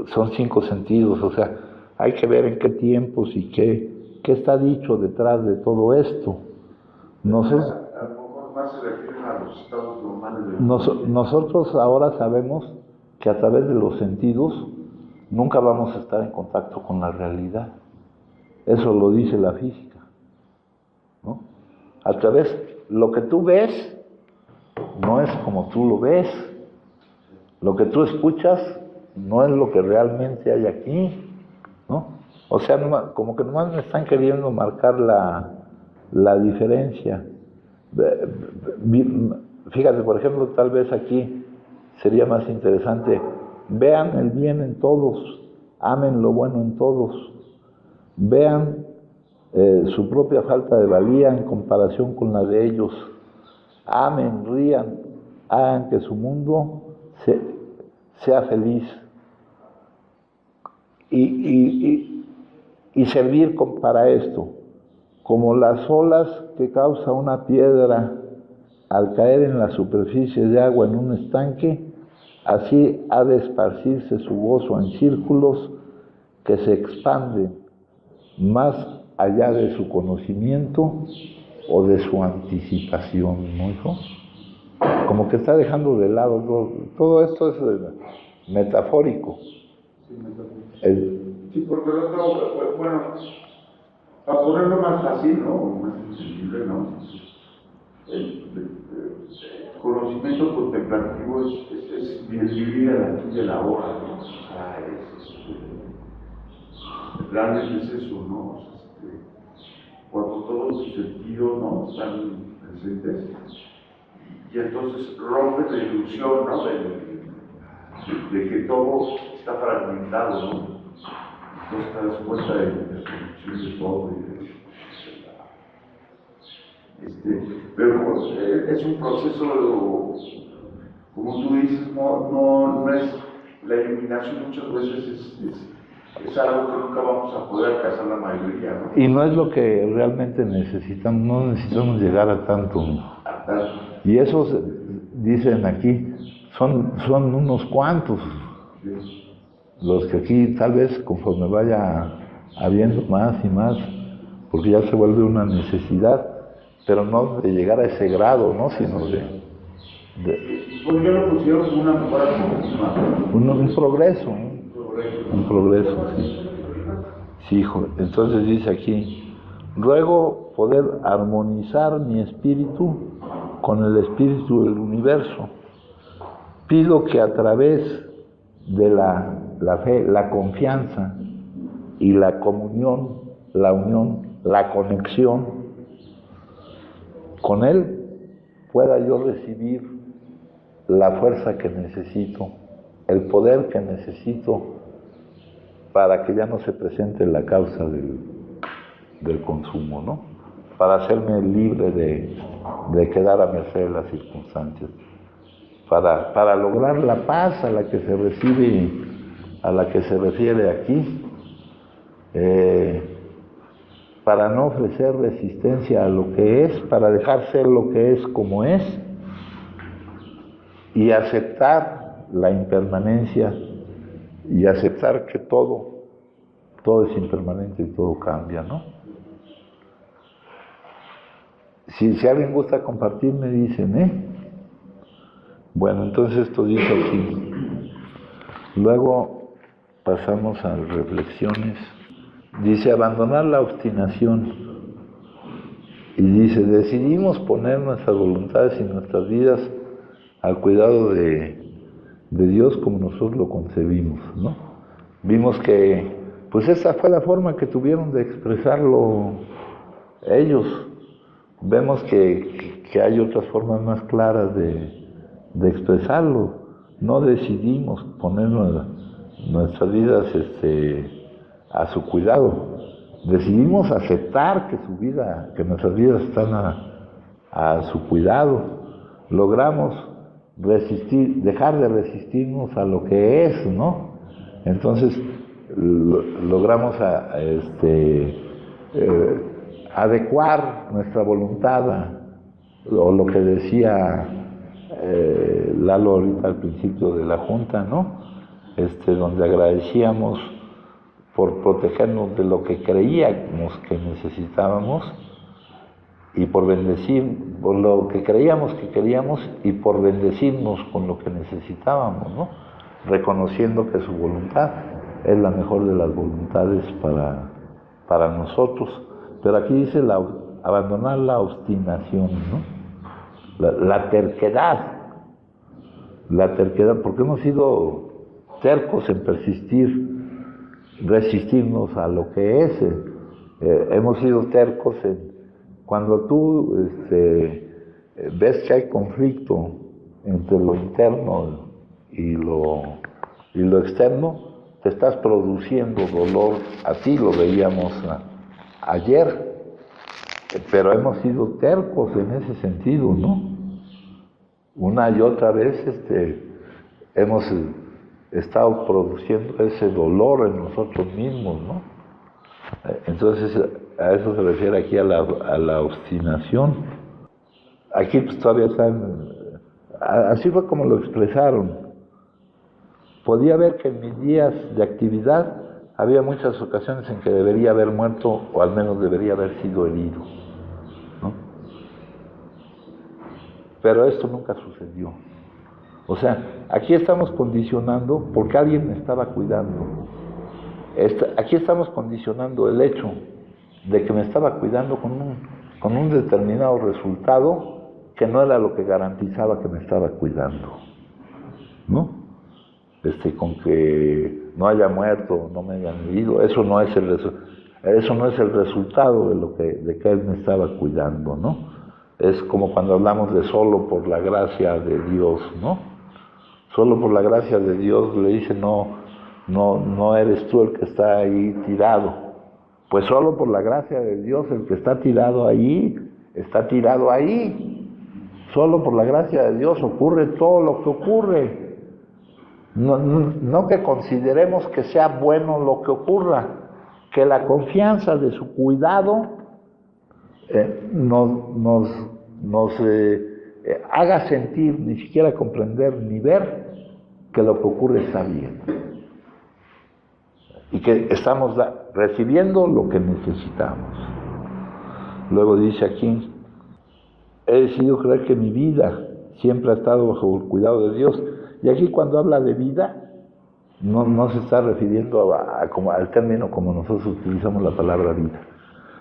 son 5 sentidos, o sea, hay que ver en qué tiempos y qué está dicho detrás de todo esto. Nosotros ahora sabemos que a través de los sentidos nunca vamos a estar en contacto con la realidad. Eso lo dice la física, ¿no? A través, lo que tú ves no es como tú lo ves. Lo que tú escuchas no es lo que realmente hay aquí, ¿no? O sea, como que nomás me están queriendo marcar la diferencia. Fíjate, por ejemplo, tal vez aquí sería más interesante: vean el bien en todos, amen lo bueno en todos, vean su propia falta de valía en comparación con la de ellos, amen, rían, hagan que su mundo sea feliz y servir para esto, como las olas que causa una piedra al caer en la superficie de agua en un estanque, así ha de esparcirse su gozo en círculos que se expanden más allá de su conocimiento o de su anticipación, ¿no, hijo? Como que está dejando de lado todo esto es metafórico. Sí, porque el otro, bueno, para ponerlo más fácil, ¿no? Más entendible, ¿no? El conocimiento contemplativo es vivir el aquí y el ahora, ¿no? O sea, realmente es eso, ¿no? Cuando todos sus sentidos, ¿no? Están presentes, y entonces rompe la ilusión, ¿no? De que todo está fragmentado, ¿no? Entonces te das cuenta de la conexión de todo pero es un proceso, como tú dices, no es la iluminación, muchas veces es algo que nunca vamos a poder alcanzar la mayoría, ¿no? Y no es lo que realmente necesitamos, no necesitamos llegar a tanto. Y esos, dicen aquí, son unos cuantos los que aquí tal vez conforme vaya habiendo más y más, porque ya se vuelve una necesidad, pero no de llegar a ese grado, ¿no? Sino pues yo lo considero como una mejora continua. Un progreso, un progreso, sí. Sí, hijo. Entonces dice aquí, ruego poder armonizar mi espíritu con el espíritu del universo. Pido que a través de la fe, la confianza y la comunión, la unión, la conexión con Él, pueda yo recibir la fuerza que necesito, el poder que necesito para que ya no se presente la causa del consumo, ¿no? Para hacerme libre de quedar a merced de las circunstancias, para lograr la paz a la que se recibe, a la que se refiere aquí, para no ofrecer resistencia a lo que es, para dejar ser lo que es como es, y aceptar la impermanencia, y aceptar que todo es impermanente y todo cambia, ¿no? Si alguien gusta compartir, me dicen, ¿eh? Bueno, entonces esto dice aquí. Luego pasamos a reflexiones. Dice, abandonar la obstinación. Y dice, decidimos poner nuestras voluntades y nuestras vidas al cuidado de Dios como nosotros lo concebimos, ¿no? Vimos que, pues esa fue la forma que tuvieron de expresarlo ellos. Vemos que hay otras formas más claras de expresarlo. No decidimos poner nuestras vidas a su cuidado. Decidimos aceptar que nuestras vidas están a su cuidado. Logramos dejar de resistirnos a lo que es, ¿no? Entonces logramos adecuar nuestra voluntad o lo que decía Lalo ahorita al principio de la junta, ¿no? Donde agradecíamos por protegernos de lo que creíamos que necesitábamos y por bendecir, por lo que creíamos que queríamos y por bendecirnos con lo que necesitábamos, ¿no? Reconociendo que su voluntad es la mejor de las voluntades para nosotros. Pero aquí dice abandonar la obstinación, ¿no? La terquedad, porque hemos sido tercos en resistirnos a lo que es. Hemos sido tercos cuando tú ves que hay conflicto entre lo interno y lo externo, te estás produciendo dolor a ti, lo veíamos ayer, pero hemos sido tercos en ese sentido, ¿no? Una y otra vez hemos estado produciendo ese dolor en nosotros mismos, ¿no? Entonces, a eso se refiere aquí a la obstinación. Aquí pues todavía están, así fue como lo expresaron. Podía ver que en mis días de actividad había muchas ocasiones en que debería haber muerto o al menos debería haber sido herido, ¿no? Pero esto nunca sucedió. O sea, aquí estamos condicionando porque alguien me estaba cuidando. Aquí estamos condicionando el hecho de que me estaba cuidando con un determinado resultado que no era lo que garantizaba que me estaba cuidando, ¿no? Con que no haya muerto, no me hayan herido, eso no es el resultado de que él me estaba cuidando, ¿no? Es como cuando hablamos de solo por la gracia de Dios, ¿no? Solo por la gracia de Dios le dice, no eres tú el que está ahí tirado. Pues solo por la gracia de Dios el que está tirado ahí. Solo por la gracia de Dios ocurre todo lo que ocurre. No que consideremos que sea bueno lo que ocurra, que la confianza de su cuidado nos haga sentir, ni siquiera comprender ni ver que lo que ocurre está bien y que estamos recibiendo lo que necesitamos. Luego dice aquí, he decidido creer que mi vida siempre ha estado bajo el cuidado de Dios. Y aquí cuando habla de vida, no se está refiriendo al término como nosotros utilizamos la palabra vida.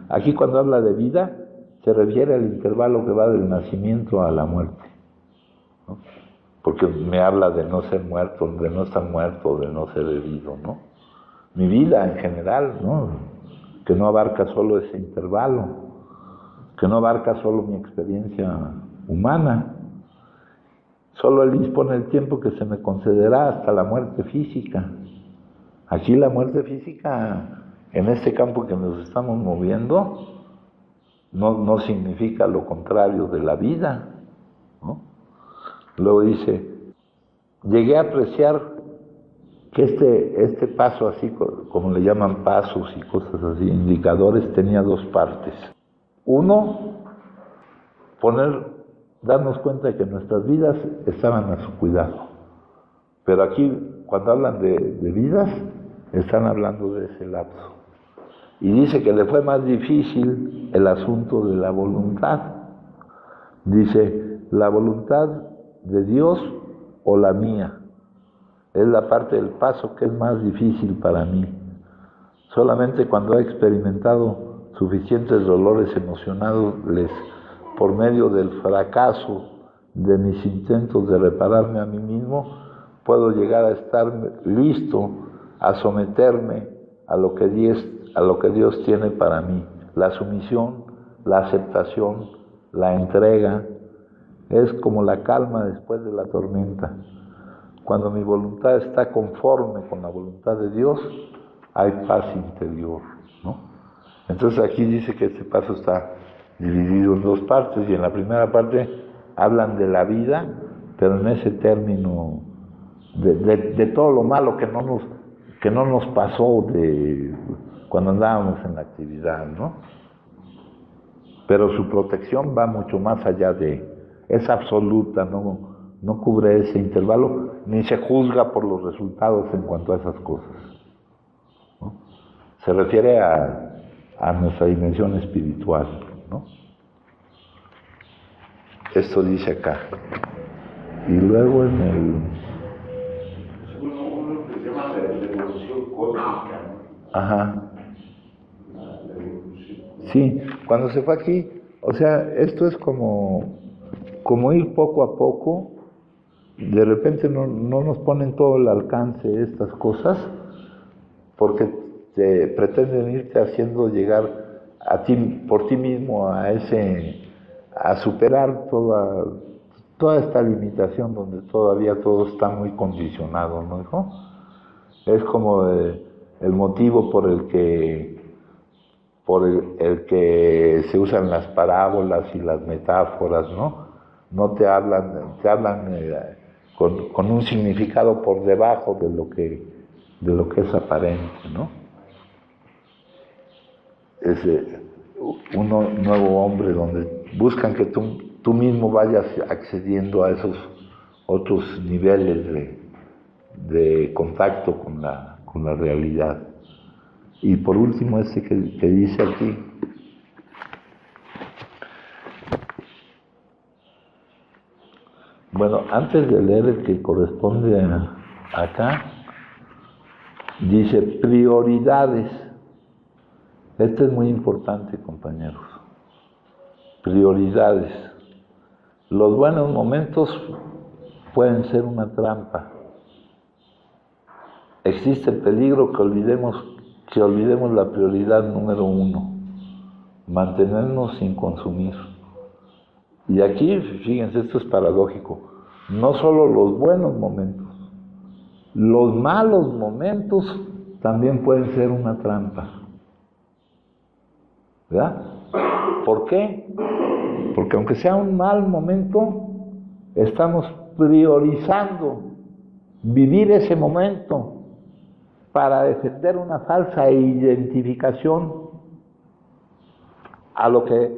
Aquí cuando habla de vida, se refiere al intervalo que va del nacimiento a la muerte, ¿no? Porque me habla de no ser muerto, de no estar muerto, de no ser herido, ¿no? Mi vida en general, ¿no? Que no abarca solo ese intervalo, que no abarca solo mi experiencia humana. Solo Él dispone el tiempo que se me concederá hasta la muerte física. Aquí la muerte física, en este campo que nos estamos moviendo, no significa lo contrario de la vida, ¿no? Luego dice, llegué a apreciar que este paso así, como le llaman pasos y cosas así, indicadores, tenía dos partes. Uno, darnos cuenta de que nuestras vidas estaban a su cuidado. Pero aquí, cuando hablan de vidas, están hablando de ese lapso. Y dice que le fue más difícil el asunto de la voluntad. Dice, la voluntad de Dios o la mía. Es la parte del paso que es más difícil para mí. Solamente cuando he experimentado suficientes dolores emocionales por medio del fracaso de mis intentos de repararme a mí mismo, puedo llegar a estar listo a someterme a lo que Dios tiene para mí. La sumisión, la aceptación, la entrega, es como la calma después de la tormenta. Cuando mi voluntad está conforme con la voluntad de Dios, hay paz interior, ¿no? Entonces aquí dice que este paso está dividido en dos partes, y en la primera parte hablan de la vida, pero en ese término de todo lo malo que no nos pasó cuando andábamos en la actividad, ¿no? Pero su protección va mucho más allá es absoluta, no cubre ese intervalo, ni se juzga por los resultados en cuanto a esas cosas, ¿no? Se refiere a nuestra dimensión espiritual, ¿no? Esto dice acá. Y luego en el... Uno que se llama la evolución cósmica, ¿no? Ajá. La evolución. Sí, cuando se fue aquí, o sea, esto es como ir poco a poco. De repente no nos ponen todo el alcance de estas cosas, porque pretenden irte haciendo llegar a ti, por ti mismo, a superar toda esta limitación donde todavía todo está muy condicionado, ¿no, hijo? Es como el motivo por el que se usan las parábolas y las metáforas, ¿no? No te hablan con un significado por debajo de lo que es aparente, ¿no? Es un nuevo hombre donde buscan que tú mismo vayas accediendo a esos otros niveles de contacto con la realidad. Y por último que dice aquí, bueno, antes de leer el que corresponde acá, Dice prioridades. Esto es muy importante, compañeros. Prioridades. Los buenos momentos pueden ser una trampa. Existe el peligro que olvidemos la prioridad número 1, mantenernos sin consumir. Y aquí, fíjense, esto es paradójico. No solo los buenos momentos, los malos momentos también pueden ser una trampa. ¿Verdad? ¿Por qué? Porque aunque sea un mal momento, estamos priorizando vivir ese momento para defender una falsa identificación a lo que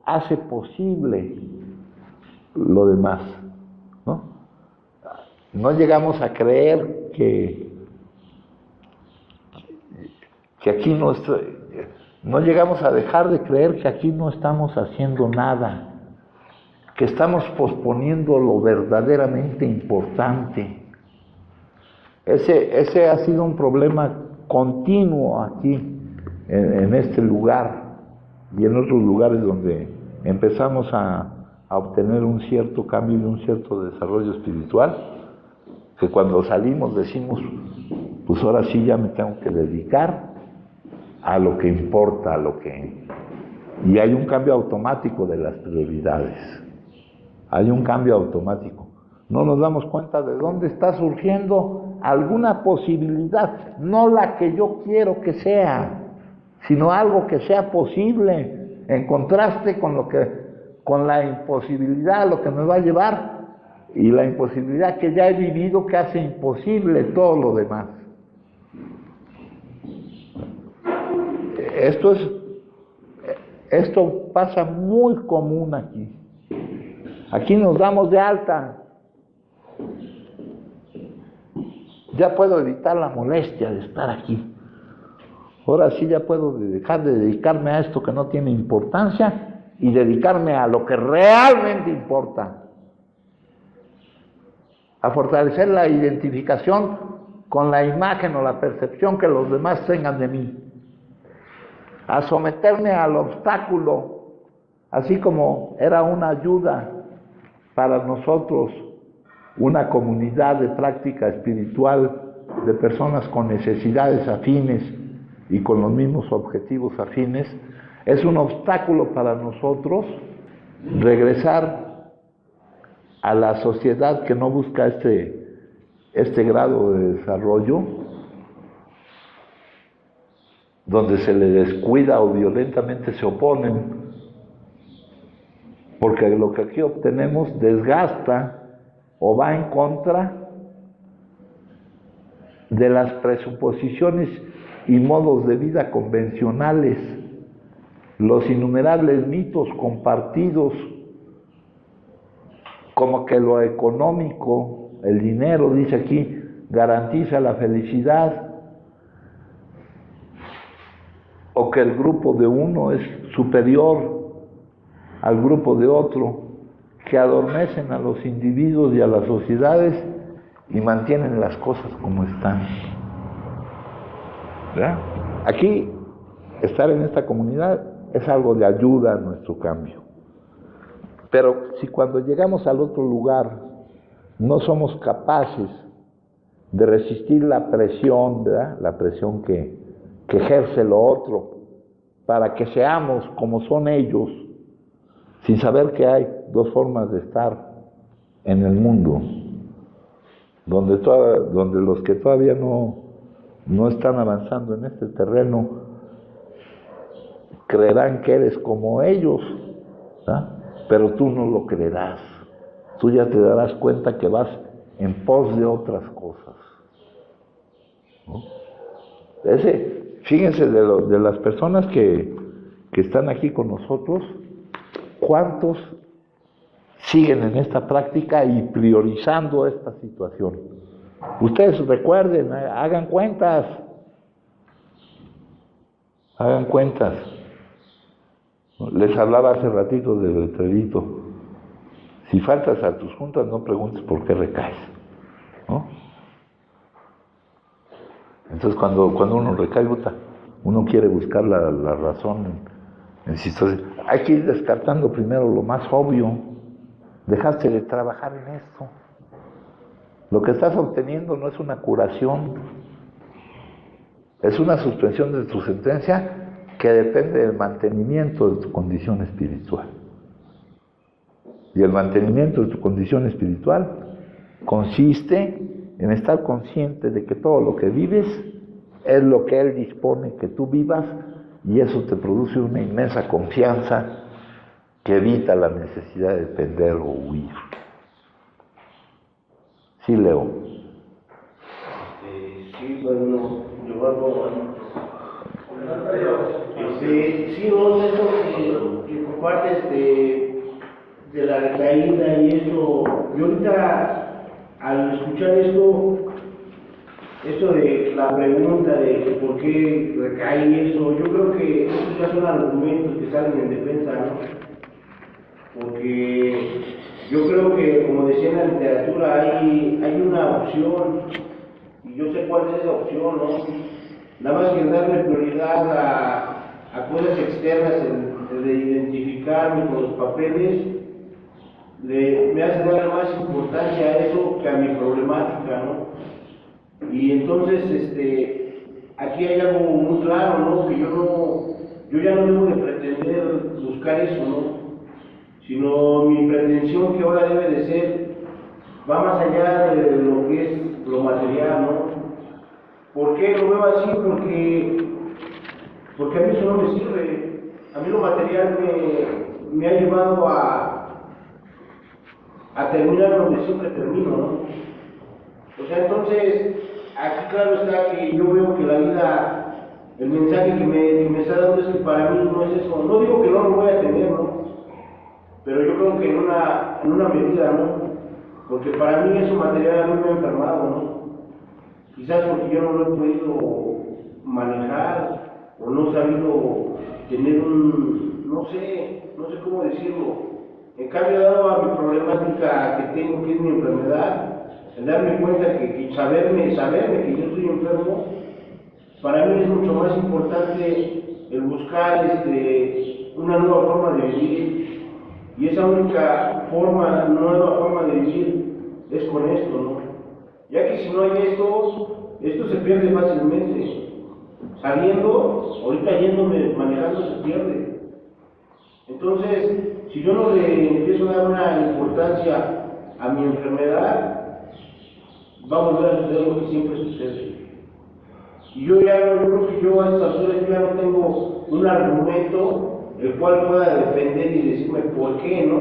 hace posible lo demás, ¿no? No llegamos a creer que aquí no llegamos a dejar de creer que aquí no estamos haciendo nada, que estamos posponiendo lo verdaderamente importante. Ese ha sido un problema continuo aquí, en este lugar y en otros lugares donde empezamos a obtener un cierto cambio y un cierto desarrollo espiritual, que cuando salimos decimos, pues ahora sí ya me tengo que dedicar a lo que importa, y hay un cambio automático de las prioridades. Hay un cambio automático. No nos damos cuenta de dónde está surgiendo alguna posibilidad, no la que yo quiero que sea, sino algo que sea posible, en contraste con la imposibilidad, lo que me va a llevar, y la imposibilidad que ya he vivido, que hace imposible todo lo demás. Esto pasa muy común aquí. Aquí nos damos de alta. Ya puedo evitar la molestia de estar aquí. Ahora sí ya puedo dejar de dedicarme a esto que no tiene importancia y dedicarme a lo que realmente importa. A fortalecer la identificación con la imagen o la percepción que los demás tengan de mí. A someterme al obstáculo, así como era una ayuda para nosotros, una comunidad de práctica espiritual de personas con necesidades afines y con los mismos objetivos afines, es un obstáculo para nosotros regresar a la sociedad que no busca este grado de desarrollo, donde se le descuida o violentamente se oponen, porque lo que aquí obtenemos desgasta o va en contra de las presuposiciones y modos de vida convencionales, los innumerables mitos compartidos, como que lo económico, el dinero, dice aquí, garantiza la felicidad, o que el grupo de uno es superior al grupo de otro, que adormecen a los individuos y a las sociedades y mantienen las cosas como están. ¿Verdad? Aquí, estar en esta comunidad es algo de ayuda a nuestro cambio. Pero si cuando llegamos al otro lugar no somos capaces de resistir la presión, ¿verdad? La presión que ejerce lo otro, para que seamos como son ellos, sin saber que hay dos formas de estar en el mundo, donde los que todavía no están avanzando en este terreno creerán que eres como ellos, ¿verdad? Pero tú no lo creerás. Tú ya te darás cuenta que vas en pos de otras cosas, ¿no? Fíjense de las personas que están aquí con nosotros, ¿cuántos siguen en esta práctica y priorizando esta situación? Ustedes recuerden, hagan cuentas. Les hablaba hace ratito del letrerito. Si faltas a tus juntas, no preguntes por qué recaes, ¿no? Entonces cuando uno recae, uno quiere buscar la razón en situaciones. Hay que ir descartando primero lo más obvio. Dejaste de trabajar en esto. Lo que estás obteniendo no es una curación, es una suspensión de tu sentencia que depende del mantenimiento de tu condición espiritual. Y el mantenimiento de tu condición espiritual consiste en estar consciente de que todo lo que vives es lo que Él dispone que tú vivas, y eso te produce una inmensa confianza que evita la necesidad de depender o huir. Sí, Leo. Sí, bueno, yo hago... sí, vos esto que compartes de la recaída y eso, yo ahorita al escuchar esto de la pregunta de por qué recae eso, yo creo que esos ya son argumentos que salen en defensa, ¿no? Porque yo creo que, como decía en la literatura, hay una opción, y yo sé cuál es esa opción, ¿no? Nada más que darle prioridad a cosas externas, el de identificarme con los papeles, me hace darle más importancia a eso que a mi problemática, ¿no? Y entonces, aquí hay algo muy claro, ¿no? Que yo ya no debo de pretender buscar eso, ¿no? Sino mi pretensión que ahora debe de ser, va más allá de lo que es lo material, ¿no? ¿Por qué lo veo así? Porque a mí eso no me sirve. A mí lo material me ha llevado a terminar donde siempre termino, ¿no? O sea, entonces, aquí claro está que yo veo que la vida, el mensaje que me está dando es que para mí no es eso. No digo que no lo voy a tener, ¿no? Pero yo creo que en una medida, ¿no? Porque para mí eso material a mí me ha enfermado, ¿no? Quizás porque yo no lo he podido manejar o no he sabido tener no sé cómo decirlo. En cambio, dado a mi problemática que tengo, que es mi enfermedad, el darme cuenta que saberme que yo estoy enfermo, para mí es mucho más importante el buscar una nueva forma de vivir, y esa única nueva forma de vivir es con esto, ¿no? Ya que si no hay esto se pierde fácilmente. Saliendo, ahorita yéndome, manejando, se pierde. Entonces, si yo no le empiezo a dar una importancia a mi enfermedad, va a volver a suceder lo que siempre sucede. Y yo creo que yo a estas alturas ya no tengo un argumento el cual pueda defender y decirme por qué, ¿no?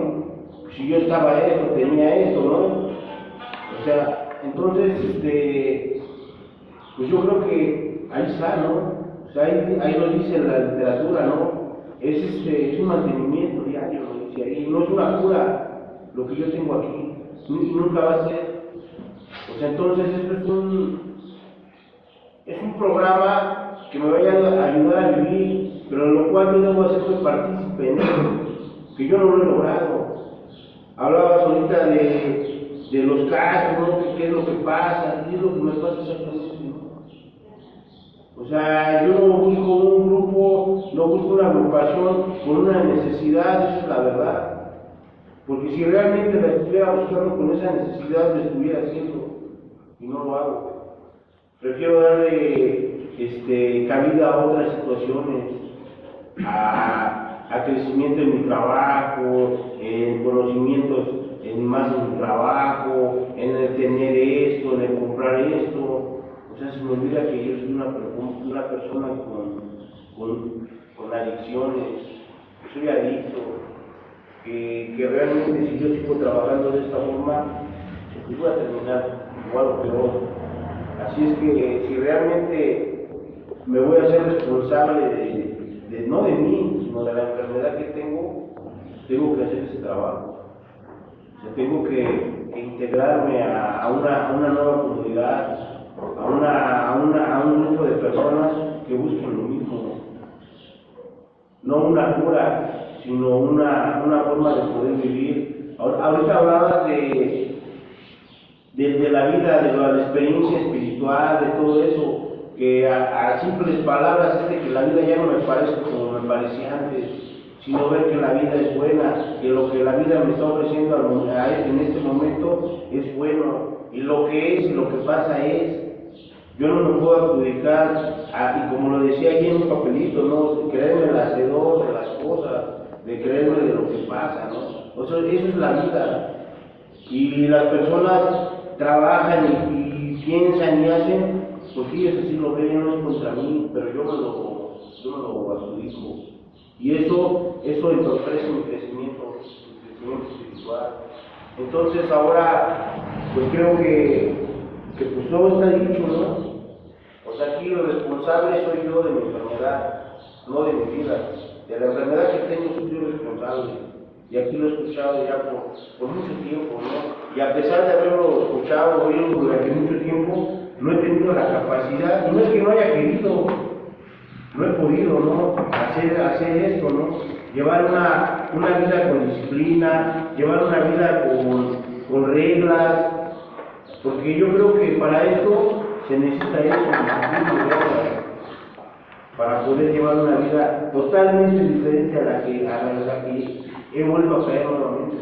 Si yo estaba esto, tenía esto, ¿no? O sea, entonces, pues yo creo que ahí está, ¿no? O sea, ahí lo dice la literatura, ¿no? Es un mantenimiento diario, lo dice ahí. No es una cura lo que yo tengo aquí, y nunca va a ser. O sea, entonces esto es un programa que me vaya a ayudar a vivir, pero en lo cual yo debo hacerme partícipe en eso, que yo no lo he logrado. Hablabas ahorita de los casos, ¿no? ¿Qué es lo que pasa? ¿Qué es lo que me pasa exactamente? O sea, yo no busco un grupo, no busco una agrupación con una necesidad, esa es la verdad. Porque si realmente la estuviera buscando con esa necesidad, lo estuviera haciendo, y no lo hago. Prefiero darle cabida a otras situaciones, a crecimiento en mi trabajo, en conocimientos más en mi trabajo, en el tener esto, en el comprar esto. O sea, se me olvida que yo soy una persona con adicciones, que soy adicto, que realmente si yo sigo trabajando de esta forma, pues voy a terminar igual o peor. Así es que si realmente me voy a hacer responsable no de mí, sino de la enfermedad que tengo que hacer ese trabajo. O sea, tengo que integrarme a una nueva comunidad, a un grupo de personas que busquen lo mismo. No una cura, sino una forma de poder vivir. Ahorita hablabas de la vida, de la experiencia espiritual, de todo eso. que a simples palabras es de que la vida ya no me parece como me parecía antes, sino ver que la vida es buena, que lo que la vida me está ofreciendo en este momento es bueno, y lo que es y lo que pasa es. Yo no me puedo adjudicar, y como lo decía aquí en un papelito, ¿no? De creerme el hacedor de las cosas, de creerme de lo que pasa, ¿no? O sea, eso es la vida. Y las personas trabajan y piensan y hacen, porque ellos así lo ven, no es contra mí, pero yo me lo adjudico. Y eso entorpece mi crecimiento espiritual. Entonces ahora, pues creo que pues todo está dicho, ¿no? O sea, aquí lo responsable soy yo de mi enfermedad, no de mi vida. De la enfermedad que tengo soy yo responsable. Y aquí lo he escuchado ya por mucho tiempo, ¿no? Y a pesar de haberlo escuchado, oído durante mucho tiempo, no he tenido la capacidad, y no es que no haya querido, no he podido, ¿no? Hacer esto, ¿no? Llevar una vida con disciplina, llevar una vida con reglas, porque yo creo que para esto se necesita eso, disciplina, para poder llevar una vida totalmente diferente a la que he vuelto a caer nuevamente.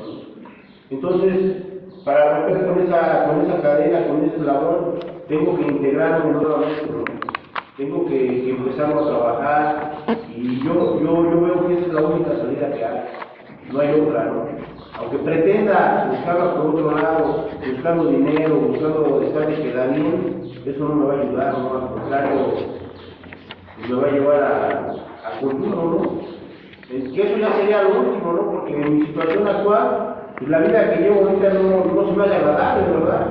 Entonces, para romper con esa cadena, con ese eslabón, tengo que integrarme nuevamente, ¿no? Tengo que empezar a trabajar, y yo veo que esa es la única salida que hay, no hay otra, ¿no? Aunque pretenda buscarla por otro lado, buscando dinero, buscando estar de quedar bien, eso no me va a ayudar, ¿no? Al contrario, me va a llevar a consumo, ¿no? Que eso ya sería lo último, ¿no? Porque en mi situación actual, pues la vida que llevo ahorita no se me hace agradable, ¿verdad?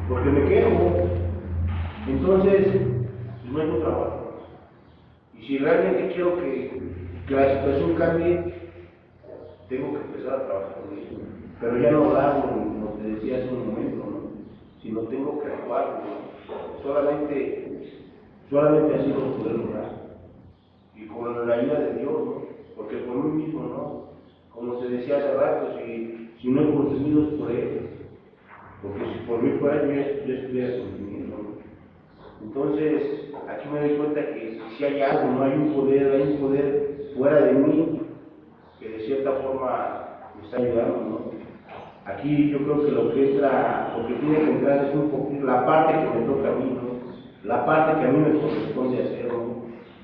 Porque me quejo. Entonces, no hay un trabajo. Y si realmente quiero que la situación cambie, tengo que empezar a trabajar con ello. Pero ya no lo hago, como te decía hace un momento, ¿no? Sino tengo que actuar, ¿no? Solamente así lo podré lograr. Y con la ayuda de Dios, ¿no? Porque por mí mismo, ¿no? Como te decía hace rato, si no he consumido es por Él. Porque si por mí fuera, yo estuviera consumiendo, ¿no? Entonces, aquí me doy cuenta que si hay algo, no hay un poder fuera de mí que de cierta forma me está ayudando, ¿no? Aquí yo creo que lo que tiene que entrar es un poquito la parte que me toca a mí, ¿no? La parte que a mí me corresponde hacer, ¿no?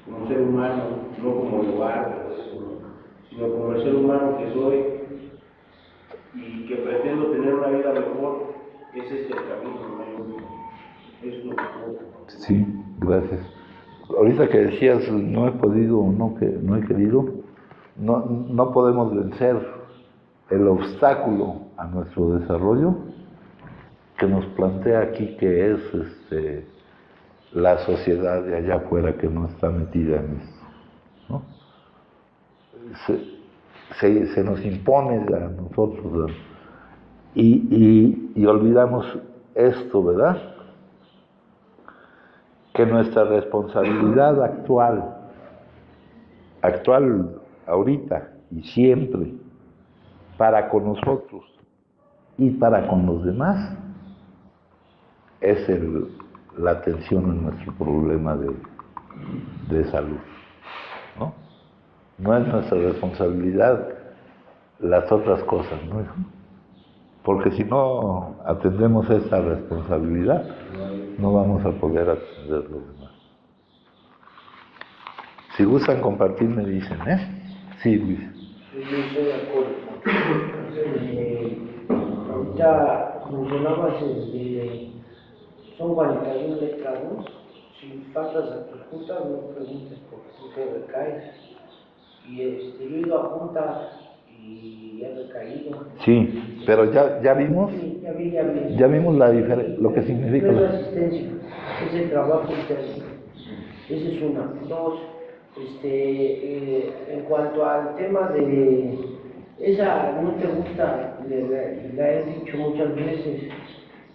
Como ser humano, no como lugar, ¿no? Sino como el ser humano que soy y que pretendo tener una vida mejor. Ese es el camino, ¿no? Es lo que puedo. Sí, gracias. Ahorita que decías no he podido o no he querido, no podemos vencer el obstáculo a nuestro desarrollo que nos plantea aquí, que es la sociedad de allá afuera que no está metida en esto, ¿no? Se nos impone a nosotros, ¿verdad? Y olvidamos esto, ¿verdad? Que nuestra responsabilidad actual ahorita y siempre, para con nosotros y para con los demás, es la atención a nuestro problema de salud, ¿no? No es nuestra responsabilidad las otras cosas, ¿no? Porque si no atendemos esa responsabilidad, no vamos a poder atender los demás. Si gustan compartir, me dicen, ¿eh? Sí, Luis. Sí, yo estoy de acuerdo. Ahorita mencionabas, son 41 letras, ¿no? Si faltas a tus juntas, no preguntes por qué recaes. Y yo he ido a juntas y he recaído. Sí, pero ya vimos. Sí, ya vi. Ya vimos lo que significa. No es resistencia, es el trabajo interno. Esa es una. Dos, en cuanto al tema de esa no te gusta, la he dicho muchas veces,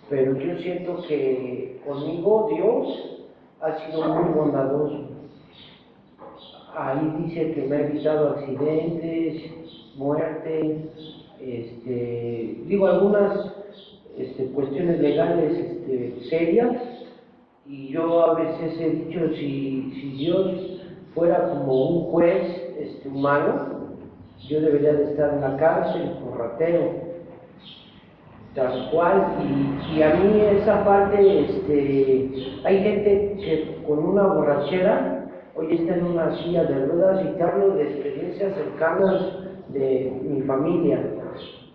pero yo siento que conmigo Dios ha sido muy bondadoso. Ahí dice que me ha evitado accidentes, muertes, algunas cuestiones legales serias, Y yo a veces he dicho, si Dios fuera como un juez humano, yo debería de estar en la cárcel por ratero, tal cual. Y a mí esa parte, hay gente que con una borrachera hoy está en una silla de ruedas, y te hablo de experiencias cercanas de mi familia.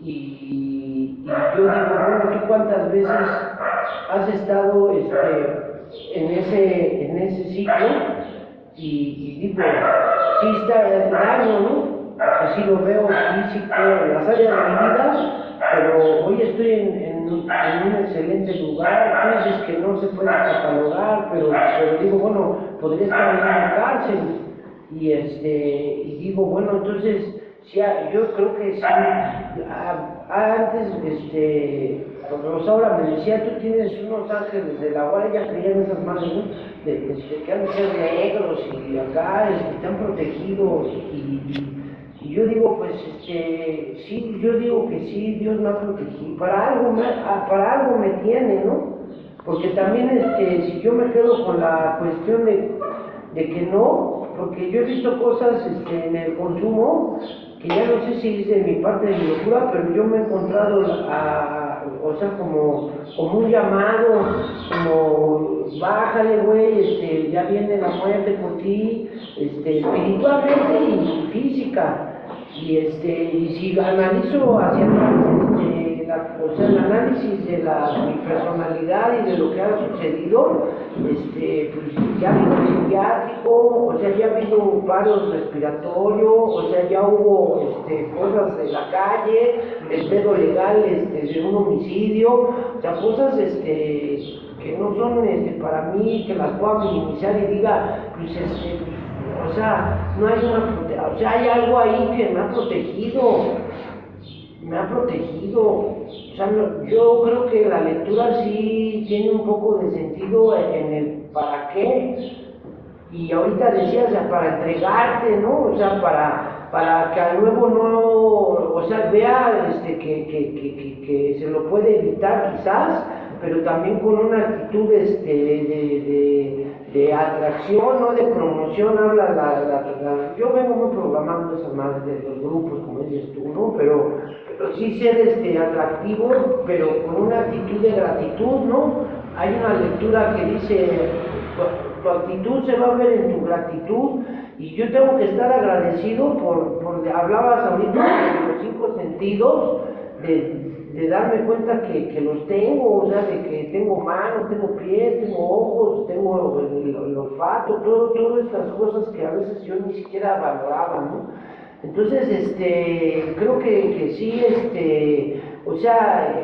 Y yo digo, bueno, ¿tú cuántas veces has estado en ese ciclo? Y digo, sí está el daño, ¿no? Porque sí lo veo físico en las áreas de mi vida, pero hoy estoy en un excelente lugar. Tú dices que no se puede catalogar, pero digo, bueno, podría estar en una cárcel. Y digo, bueno, entonces, sí, yo creo que sí. Antes, Rosaura me decía, tú tienes unos ángeles de la guardia, ella creía en esas madres, ¿no? Que han de ser negros y acá están protegidos. Y yo digo, pues, sí, yo digo que sí, Dios me ha protegido. Para algo me tiene, ¿no? Porque también, si yo me quedo con la cuestión de que no, porque yo he visto cosas en el consumo que ya no sé si es de mi parte de mi locura, pero yo me he encontrado o sea, como un llamado, como bájale, güey, ya viene la muerte por ti, espiritualmente y física. Y si analizo hacia atrás, o sea, el análisis de mi personalidad y de lo que ha sucedido, pues ya ha habido psiquiátrico, o sea, ya ha habido varios respiratorios, o sea, ya hubo cosas de la calle, el pedo legal de un homicidio, o sea, cosas que no son para mí, que las pueda minimizar y diga, pues o sea, no hay o sea, hay algo ahí que me ha protegido, o sea, yo creo que la lectura sí tiene un poco de sentido en el para qué, y ahorita decías, o sea, para entregarte, ¿no? O sea, para que al nuevo no, o sea, vea que se lo puede evitar quizás, pero también con una actitud de atracción, no de promoción. Habla yo vengo muy programando esa madre de los grupos, como dices tú, ¿no? Pero sí ser atractivo, pero con una actitud de gratitud, ¿no? Hay una lectura que dice, tu actitud se va a ver en tu gratitud, y yo tengo que estar agradecido hablabas ahorita de los 5 sentidos, de darme cuenta que los tengo, o sea, de que tengo manos, tengo pies, tengo ojos, tengo el olfato, todas estas cosas que a veces yo ni siquiera valoraba, ¿no? Entonces, creo que sí, o sea,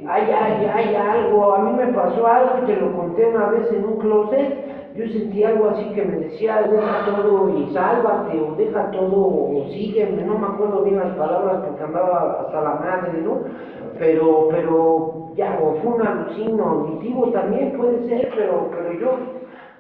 hay algo, a mí me pasó algo, te lo conté una vez en un closet. Yo sentí algo así que me decía, deja todo y sálvate, o deja todo o sígueme, no me acuerdo bien las palabras porque andaba hasta la madre, ¿no? Pero ya, o fue un alucino auditivo también, puede ser, pero yo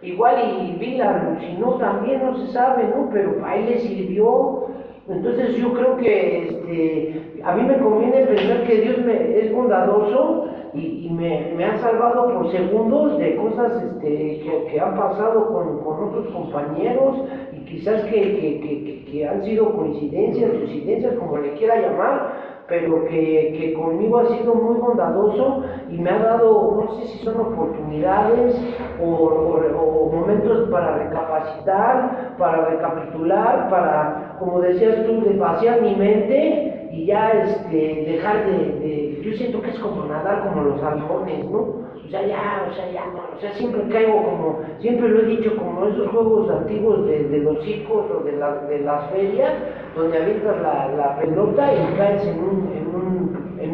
igual y vi la alucinó también, no se sabe, ¿no? Pero a él le sirvió. Entonces yo creo que a mí me conviene pensar que Dios es bondadoso y me ha salvado por segundos de cosas que han pasado con otros compañeros, y quizás que han sido coincidencias, como le quiera llamar, pero que conmigo ha sido muy bondadoso y me ha dado, no sé si son oportunidades o momentos para recapacitar, para recapitular, para, como decías tú, de vaciar mi mente y ya dejar yo siento que es como nadar como los halcones, ¿no? O sea, siempre caigo siempre lo he dicho, como esos juegos antiguos de los circos o de las ferias, donde avientas la pelota y caes en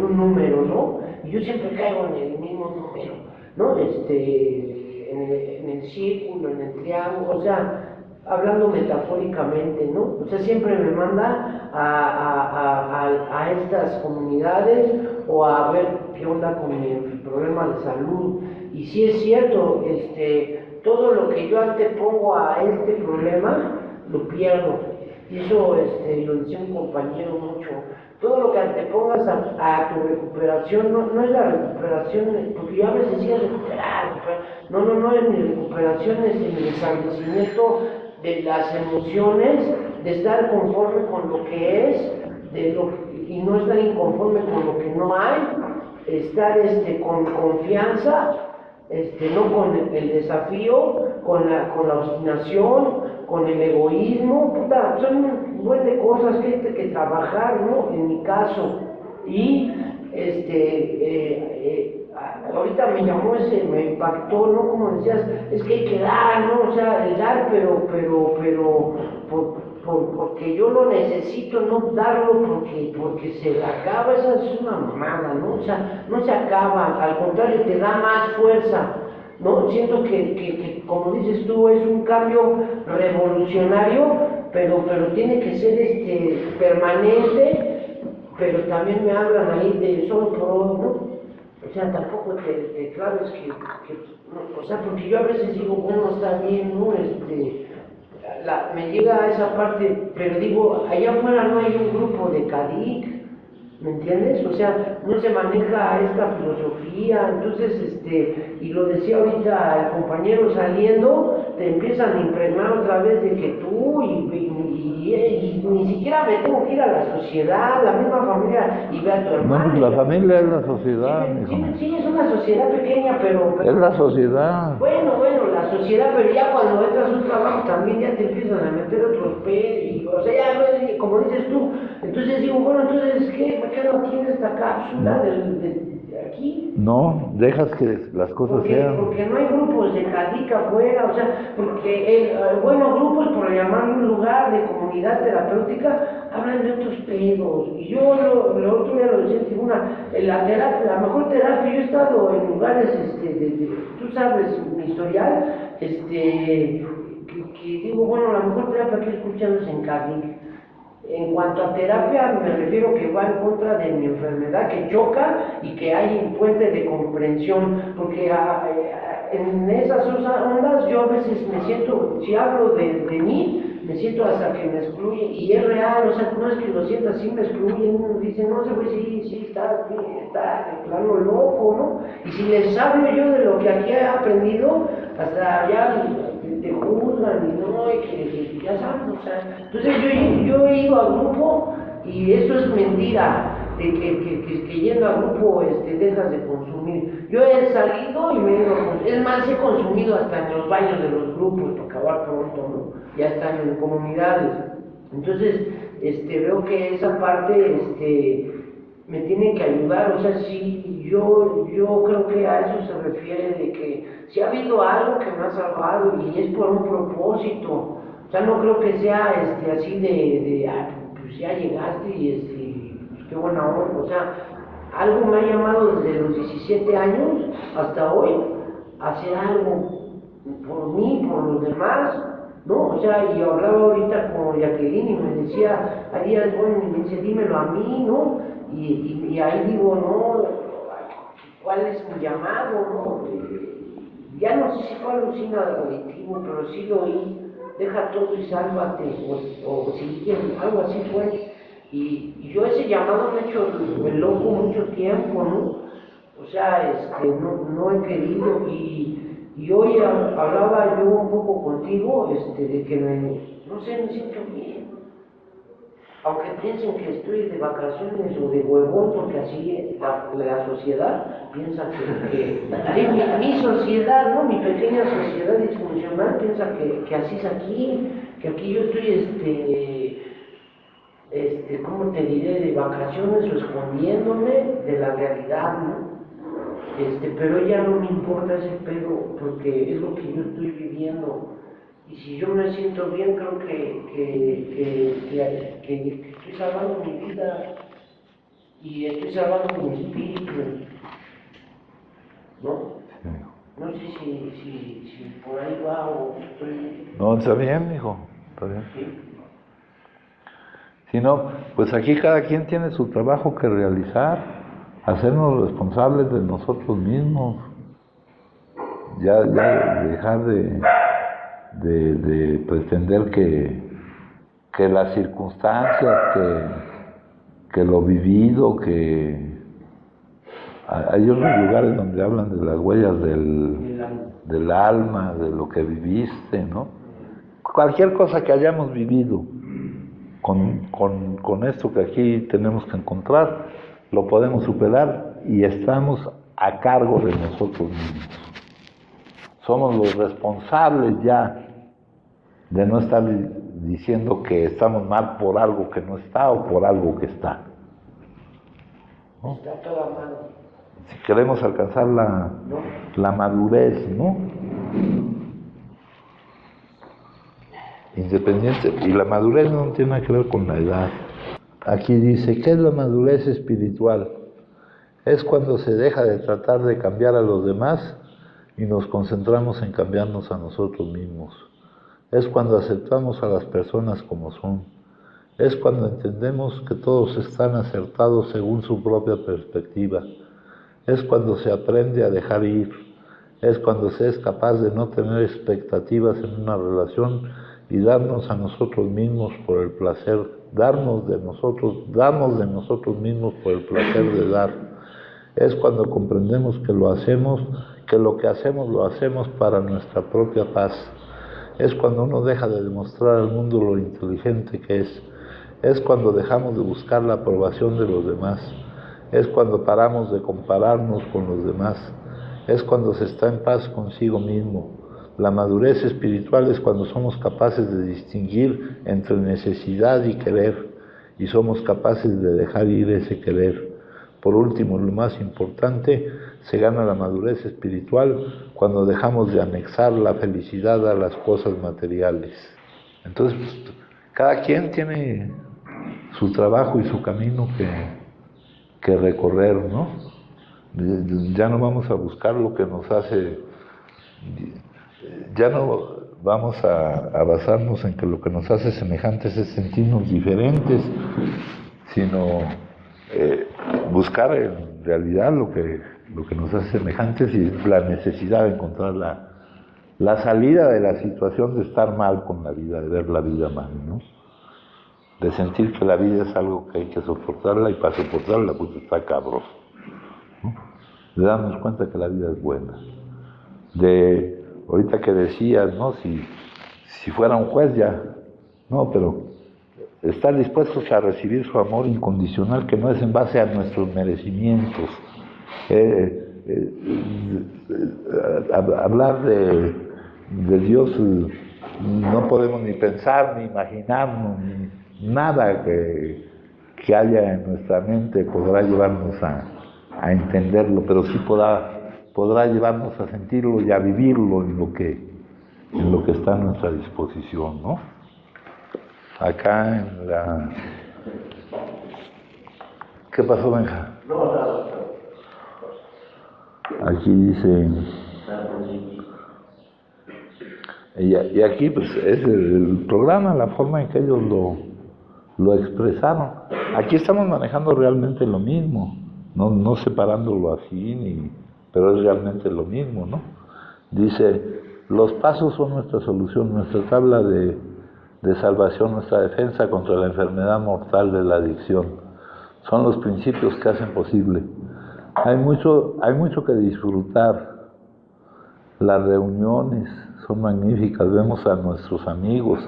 un número, ¿no? Y yo siempre caigo en el mismo número, ¿no? En el círculo, en el triángulo, o sea, hablando metafóricamente, ¿no? O sea, siempre me manda a estas comunidades o a ver qué onda con mi problema de salud. Y sí es cierto, todo lo que yo antepongo a este problema, lo pierdo. Y eso lo decía un compañero mucho. todo lo que te pongas a tu recuperación no es la recuperación, porque yo a veces decía recuperar, no es mi recuperación, es el establecimiento de las emociones, de estar conforme con lo que es, y no estar inconforme con lo que no hay, estar con confianza, no con el desafío, con la obstinación, con el egoísmo, puta, son un buen de cosas que trabajar, ¿no? En mi caso. Y ahorita me impactó, ¿no? Como decías, es que hay que dar, ¿no? O sea, el dar, pero porque yo lo necesito, no darlo porque se acaba, esa es una mamada, ¿no? O sea, no se acaba, al contrario, te da más fuerza, ¿no? Siento que como dices tú, es un cambio revolucionario, pero tiene que ser permanente, pero también me hablan ahí de solo por hoy, ¿no? O sea, tampoco te claves o sea, porque yo a veces digo, bueno, está bien, ¿no? Me llega a esa parte, pero digo, allá afuera no hay un grupo de CADIC, ¿me entiendes? O sea, no se maneja esta filosofía, entonces, y lo decía ahorita el compañero saliendo, te empiezan a impregnar otra vez de que tú, y ni siquiera me tengo que ir a la sociedad, la misma familia, y ve a tu hermano. No, la familia es la sociedad, Sí, es una sociedad pequeña, pero es la sociedad. Bueno, la sociedad, pero ya cuando entras a un trabajo también ya te empiezan a meter otros pedos, o sea, ya no es como dices tú. Entonces digo, bueno, entonces, ¿qué? ¿Por qué no tiene esta cápsula de aquí? No, dejas que las cosas sean. Porque no hay grupos de CADIC afuera, o sea, porque, grupos, por llamarlo un lugar de comunidad terapéutica, hablan de otros pedos. Y yo lo otro día lo decía en tribuna, la terapia, la mejor terapia, yo he estado en lugares, tú sabes, mi historial, que digo, bueno, la mejor terapia que he escuchado es en CADIC. En cuanto a terapia, me refiero que va en contra de mi enfermedad, que choca y que hay un puente de comprensión, porque en esas ondas yo a veces me siento, si hablo de mí, me siento hasta que me excluye, y es real, o sea, no es que lo sienta así, me excluyen, dicen, no, sí, está de plano loco, ¿no? Y si les hablo yo de lo que aquí he aprendido, hasta allá te juzgan y no, y que ya saben, o sea, entonces yo he ido al grupo y eso es mentira, de que yendo al grupo dejas de consumir. Yo he salido y me he ido a consumir, es más, he consumido hasta en los baños de los grupos para acabar pronto, ¿no? Ya están en comunidades. Entonces, veo que esa parte, me tiene que ayudar, o sea, sí, yo creo que a eso se refiere, de que si ha habido algo que me ha salvado y es por un propósito, o sea, no creo que sea así pues ya llegaste y pues qué buena onda, o sea, algo me ha llamado desde los 17 años hasta hoy a hacer algo por mí, por los demás, ¿no? O sea, y hablaba ahorita con Jacqueline y me decía, Arias, bueno, me dice, dímelo a mí, ¿no? Y ahí digo, no, ¿cuál es mi llamado, no? Ya no sé si fue alucina auditivo, pero sí lo oí, deja todo y sálvate, o si algo así fue. Y yo ese llamado me he hecho el loco mucho tiempo, ¿no? O sea, no he querido, y hoy hablaba yo un poco contigo, de que no sé, me siento bien. Aunque piensen que estoy de vacaciones o de huevón, porque así la sociedad piensa que mi sociedad, ¿no? Mi pequeña sociedad disfuncional piensa que así es aquí, que aquí yo estoy, ¿cómo te diré?, de vacaciones o escondiéndome de la realidad, ¿no? Pero ya no me importa ese pedo, porque es lo que yo estoy viviendo. Y si yo me siento bien, creo que estoy salvando mi vida y estoy salvando mi espíritu, ¿no? No sé si por ahí va o estoy... No, está bien, hijo, está bien. ¿Sí? Si no, pues aquí cada quien tiene su trabajo que realizar, hacernos responsables de nosotros mismos, ya dejar de pretender que las circunstancias, lo vivido, que hay unos lugares donde hablan de las huellas del alma, de lo que viviste, ¿no? Cualquier cosa que hayamos vivido con esto que aquí tenemos que encontrar, lo podemos superar y estamos a cargo de nosotros mismos. Somos los responsables ya de no estar diciendo que estamos mal por algo que no está o por algo que está, ¿no? Está toda mano. Si queremos alcanzar la madurez, ¿no? Independiente, y la madurez no tiene nada que ver con la edad. Aquí dice, ¿qué es la madurez espiritual? Es cuando se deja de tratar de cambiar a los demás y nos concentramos en cambiarnos a nosotros mismos. Es cuando aceptamos a las personas como son. Es cuando entendemos que todos están acertados según su propia perspectiva. Es cuando se aprende a dejar ir. Es cuando se es capaz de no tener expectativas en una relación y darnos a nosotros mismos por el placer, darnos de nosotros mismos por el placer de dar. Es cuando comprendemos que lo que hacemos lo hacemos para nuestra propia paz. Es cuando uno deja de demostrar al mundo lo inteligente que es. Es cuando dejamos de buscar la aprobación de los demás. Es cuando paramos de compararnos con los demás. Es cuando se está en paz consigo mismo. La madurez espiritual es cuando somos capaces de distinguir entre necesidad y querer, y somos capaces de dejar ir ese querer. Por último, lo más importante, se gana la madurez espiritual cuando dejamos de anexar la felicidad a las cosas materiales. Entonces, cada quien tiene su trabajo y su camino que recorrer, ¿no? Ya no vamos a buscar lo que nos hace, ya no vamos a basarnos en que lo que nos hace semejantes es sentirnos diferentes, sino buscar en realidad lo que nos hace semejantes y la necesidad de encontrar la salida de la situación de estar mal con la vida, de ver la vida mal, ¿no? De sentir que la vida es algo que hay que soportarla y para soportarla pues está cabrón, ¿no? De darnos cuenta que la vida es buena. De ahorita que decías, ¿no? Si fuera un juez ya, no, pero estar dispuestos a recibir su amor incondicional, que no es en base a nuestros merecimientos. Hablar de Dios, no podemos ni pensar, ni imaginarnos, ni nada que haya en nuestra mente podrá llevarnos a entenderlo, pero sí podrá llevarnos a sentirlo y a vivirlo en lo que está a nuestra disposición, ¿no? Acá en la... ¿Qué pasó, Benja? Aquí dice... Y aquí pues es el programa, la forma en que ellos lo expresaron. Aquí estamos manejando realmente lo mismo, no separándolo así, pero es realmente lo mismo, ¿no? Dice, los pasos son nuestra solución, nuestra tabla de salvación, nuestra defensa contra la enfermedad mortal de la adicción. Son los principios que hacen posible. Hay mucho que disfrutar. Las reuniones son magníficas, vemos a nuestros amigos,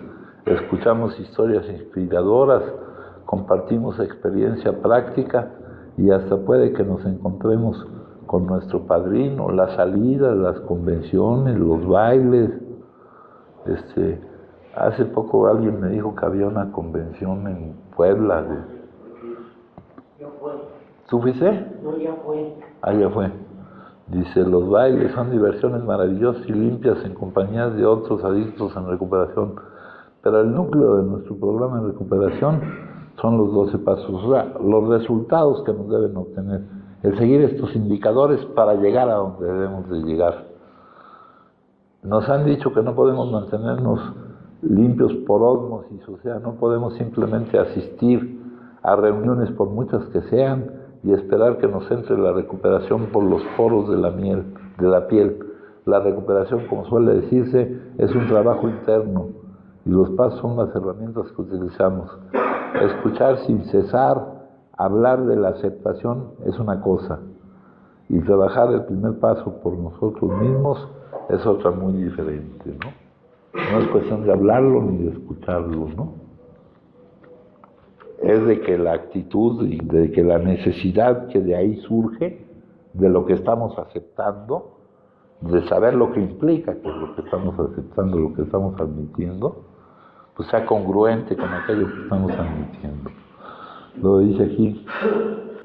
escuchamos historias inspiradoras, compartimos experiencia práctica y hasta puede que nos encontremos con nuestro padrino, las salidas, las convenciones, los bailes. Hace poco alguien me dijo que había una convención en Puebla. Ya fue. ¿Tú fuiste? No, ya fue. Ah, ya fue. Dice, los bailes son diversiones maravillosas y limpias en compañía de otros adictos en recuperación. Pero el núcleo de nuestro programa de recuperación son los 12 pasos, o sea, los resultados que nos deben obtener. El seguir estos indicadores para llegar a donde debemos de llegar. Nos han dicho que no podemos mantenernos limpios por ósmosis, o sea, no podemos simplemente asistir a reuniones por muchas que sean y esperar que nos entre la recuperación por los poros de la piel. La recuperación, como suele decirse, es un trabajo interno y los pasos son las herramientas que utilizamos. Escuchar sin cesar hablar de la aceptación es una cosa, y trabajar el primer paso por nosotros mismos es otra muy diferente, ¿no? No es cuestión de hablarlo ni de escucharlo, ¿no? Es de que la actitud y de que la necesidad que de ahí surge, de lo que estamos aceptando, de saber lo que implica que lo que estamos aceptando, lo que estamos admitiendo, pues sea congruente con aquello que estamos admitiendo. Lo dice aquí.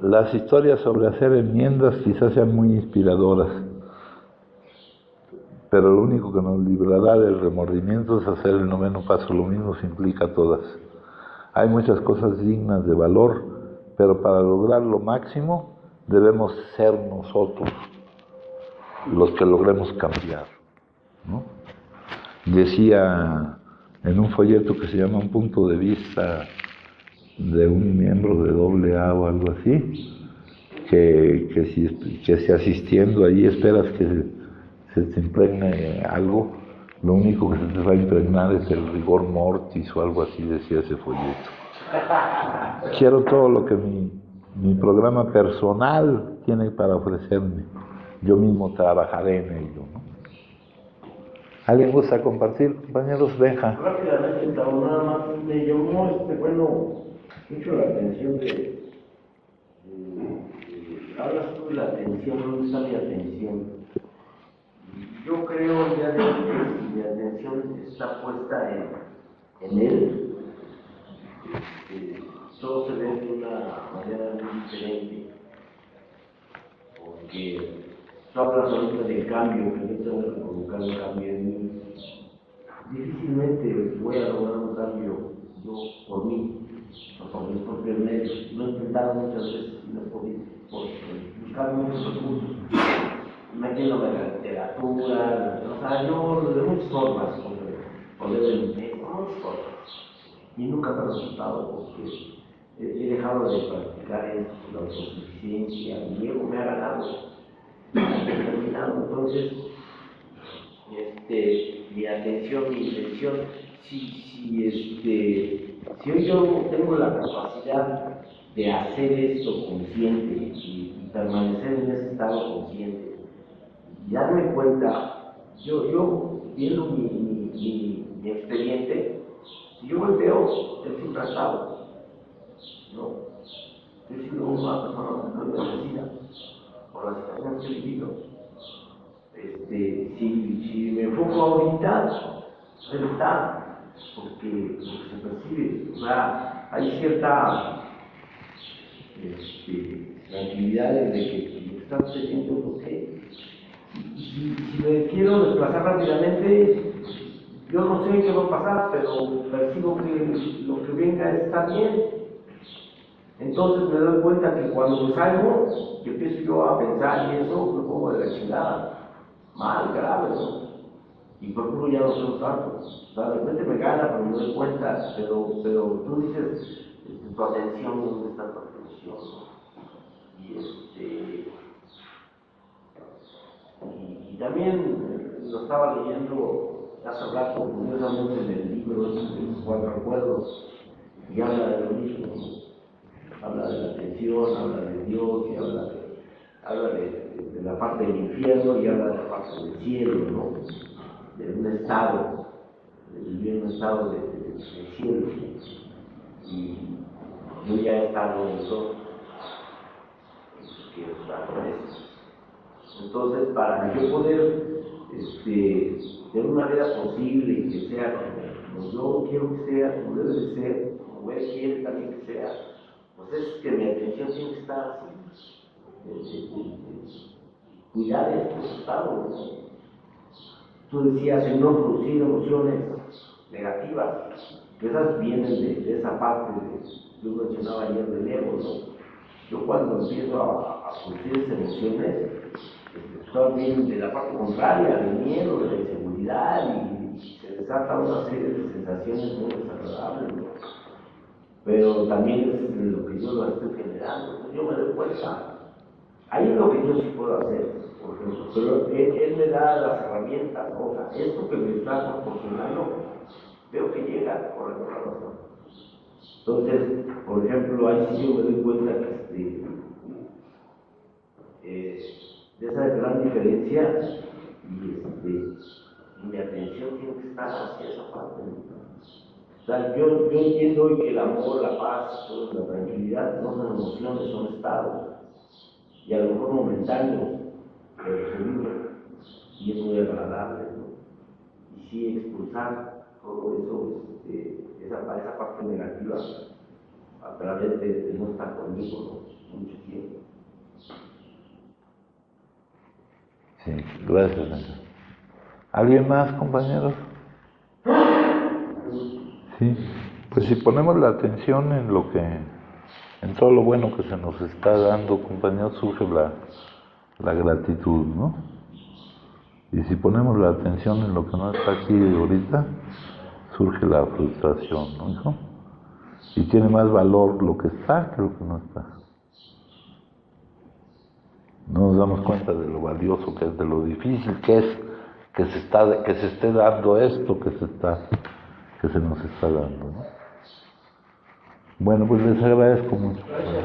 Las historias sobre hacer enmiendas quizás sean muy inspiradoras, pero lo único que nos librará del remordimiento es hacer el noveno paso. Lo mismo se implica a todas. Hay muchas cosas dignas de valor, pero para lograr lo máximo debemos ser nosotros los que logremos cambiar, ¿no? Decía en un folleto que se llama Un punto de vista de un miembro de AA o algo así, que si asistiendo ahí esperas que se te impregne algo, lo único que se te va a impregnar es el rigor mortis o algo así, decía ese folleto. Quiero todo lo que mi programa personal tiene para ofrecerme. Yo mismo trabajaré en ello, ¿no? ¿Alguien gusta compartir, compañeros? Benja. Rápidamente, nada más me llamó mucho la atención hablas tú de la atención, ¿dónde está mi atención? Yo creo ya de que si mi atención está puesta en él, todo se ve de una manera muy diferente, porque tú hablas ahorita del cambio, que yo tengo que provocar un cambio en mí. Difícilmente voy a lograr un cambio yo por mí, o por mis propios medios. Lo he intentado muchas veces y no he podido, por buscar muchos recursos, metiéndome en la literatura, o sea, yo de muchas formas, poder el muchas formas. Y nunca me ha resultado porque he dejado de practicar esto, la autosuficiencia, mi ego me ha ganado, entonces mi atención, mi intención, si hoy yo tengo la capacidad de hacer esto consciente y permanecer en ese estado consciente y darme cuenta, yo viendo mi expediente, si yo volteo, es un tratado, ¿no? Estoy siendo una persona muy bendecida por la situación que he vivido. Si me enfoco ahorita, él está, porque se percibe, o sea, hay cierta tranquilidad de que lo que está sucediendo es ok. Si me quiero desplazar rápidamente, yo no sé qué va a pasar, pero percibo que lo que venga está bien. Entonces me doy cuenta que cuando me salgo, que empiezo yo a pensar y eso, me pongo de la chingada. Mal, grave, ¿no? Y procuro ya no ser tanto. O sea, de repente me gana, pero me doy cuenta, pero tú dices, tu atención, ¿dónde está tu atención? Y también lo estaba leyendo hace rato, curiosamente en el libro Juan Recuerdos, y habla de lo mismo, ¿no? Habla de la atención, habla de Dios, y habla de la parte del infierno y habla de la parte del cielo, ¿no? De un estado, de vivir en un estado del cielo. Y yo ya he estado en eso, quiero estar con eso. Entonces, para yo poder tener una vida posible y que sea como yo quiero que sea, como debe de ser, como él quiere también que sea, pues es que mi atención tiene que estar así. Cuidar estos estados. Tú decías, en no producir emociones negativas, que esas vienen de esa parte que yo mencionaba ayer del ego, ¿no? Yo cuando empiezo a producir esas emociones, vienen de la parte contraria, del miedo, de la inseguridad, y se desata una serie de sensaciones muy desagradables, ¿no? Pero también es lo que yo lo estoy generando, entonces yo me doy cuenta. Ahí es lo que yo sí puedo hacer, por ejemplo, pero él me da las herramientas, ¿no? O sea, esto que me está proporcionando, veo que llega por alguna razón. Entonces, por ejemplo, ahí sí yo me doy cuenta que de esa gran diferencia y mi atención tiene que estar hacia esa parte. O sea, yo entiendo hoy que el amor, la paz, toda la tranquilidad no son emociones, son estados, y a lo mejor momentáneos, pero se viven, y es muy agradable, ¿no? Y sí expulsar todo eso, esa parte negativa a través de no estar conmigo, ¿no? Mucho tiempo. Sí, gracias. ¿Alguien más, compañeros? Sí, pues si ponemos la atención en en todo lo bueno que se nos está dando, compañeros, surge la gratitud, ¿no? Y si ponemos la atención en lo que no está aquí ahorita, surge la frustración, ¿no, hijo? Y tiene más valor lo que está que lo que no está. No nos damos cuenta de lo valioso que es, de lo difícil que es que se esté dando esto que se nos está dando, ¿no? Bueno, pues les agradezco mucho. Gracias,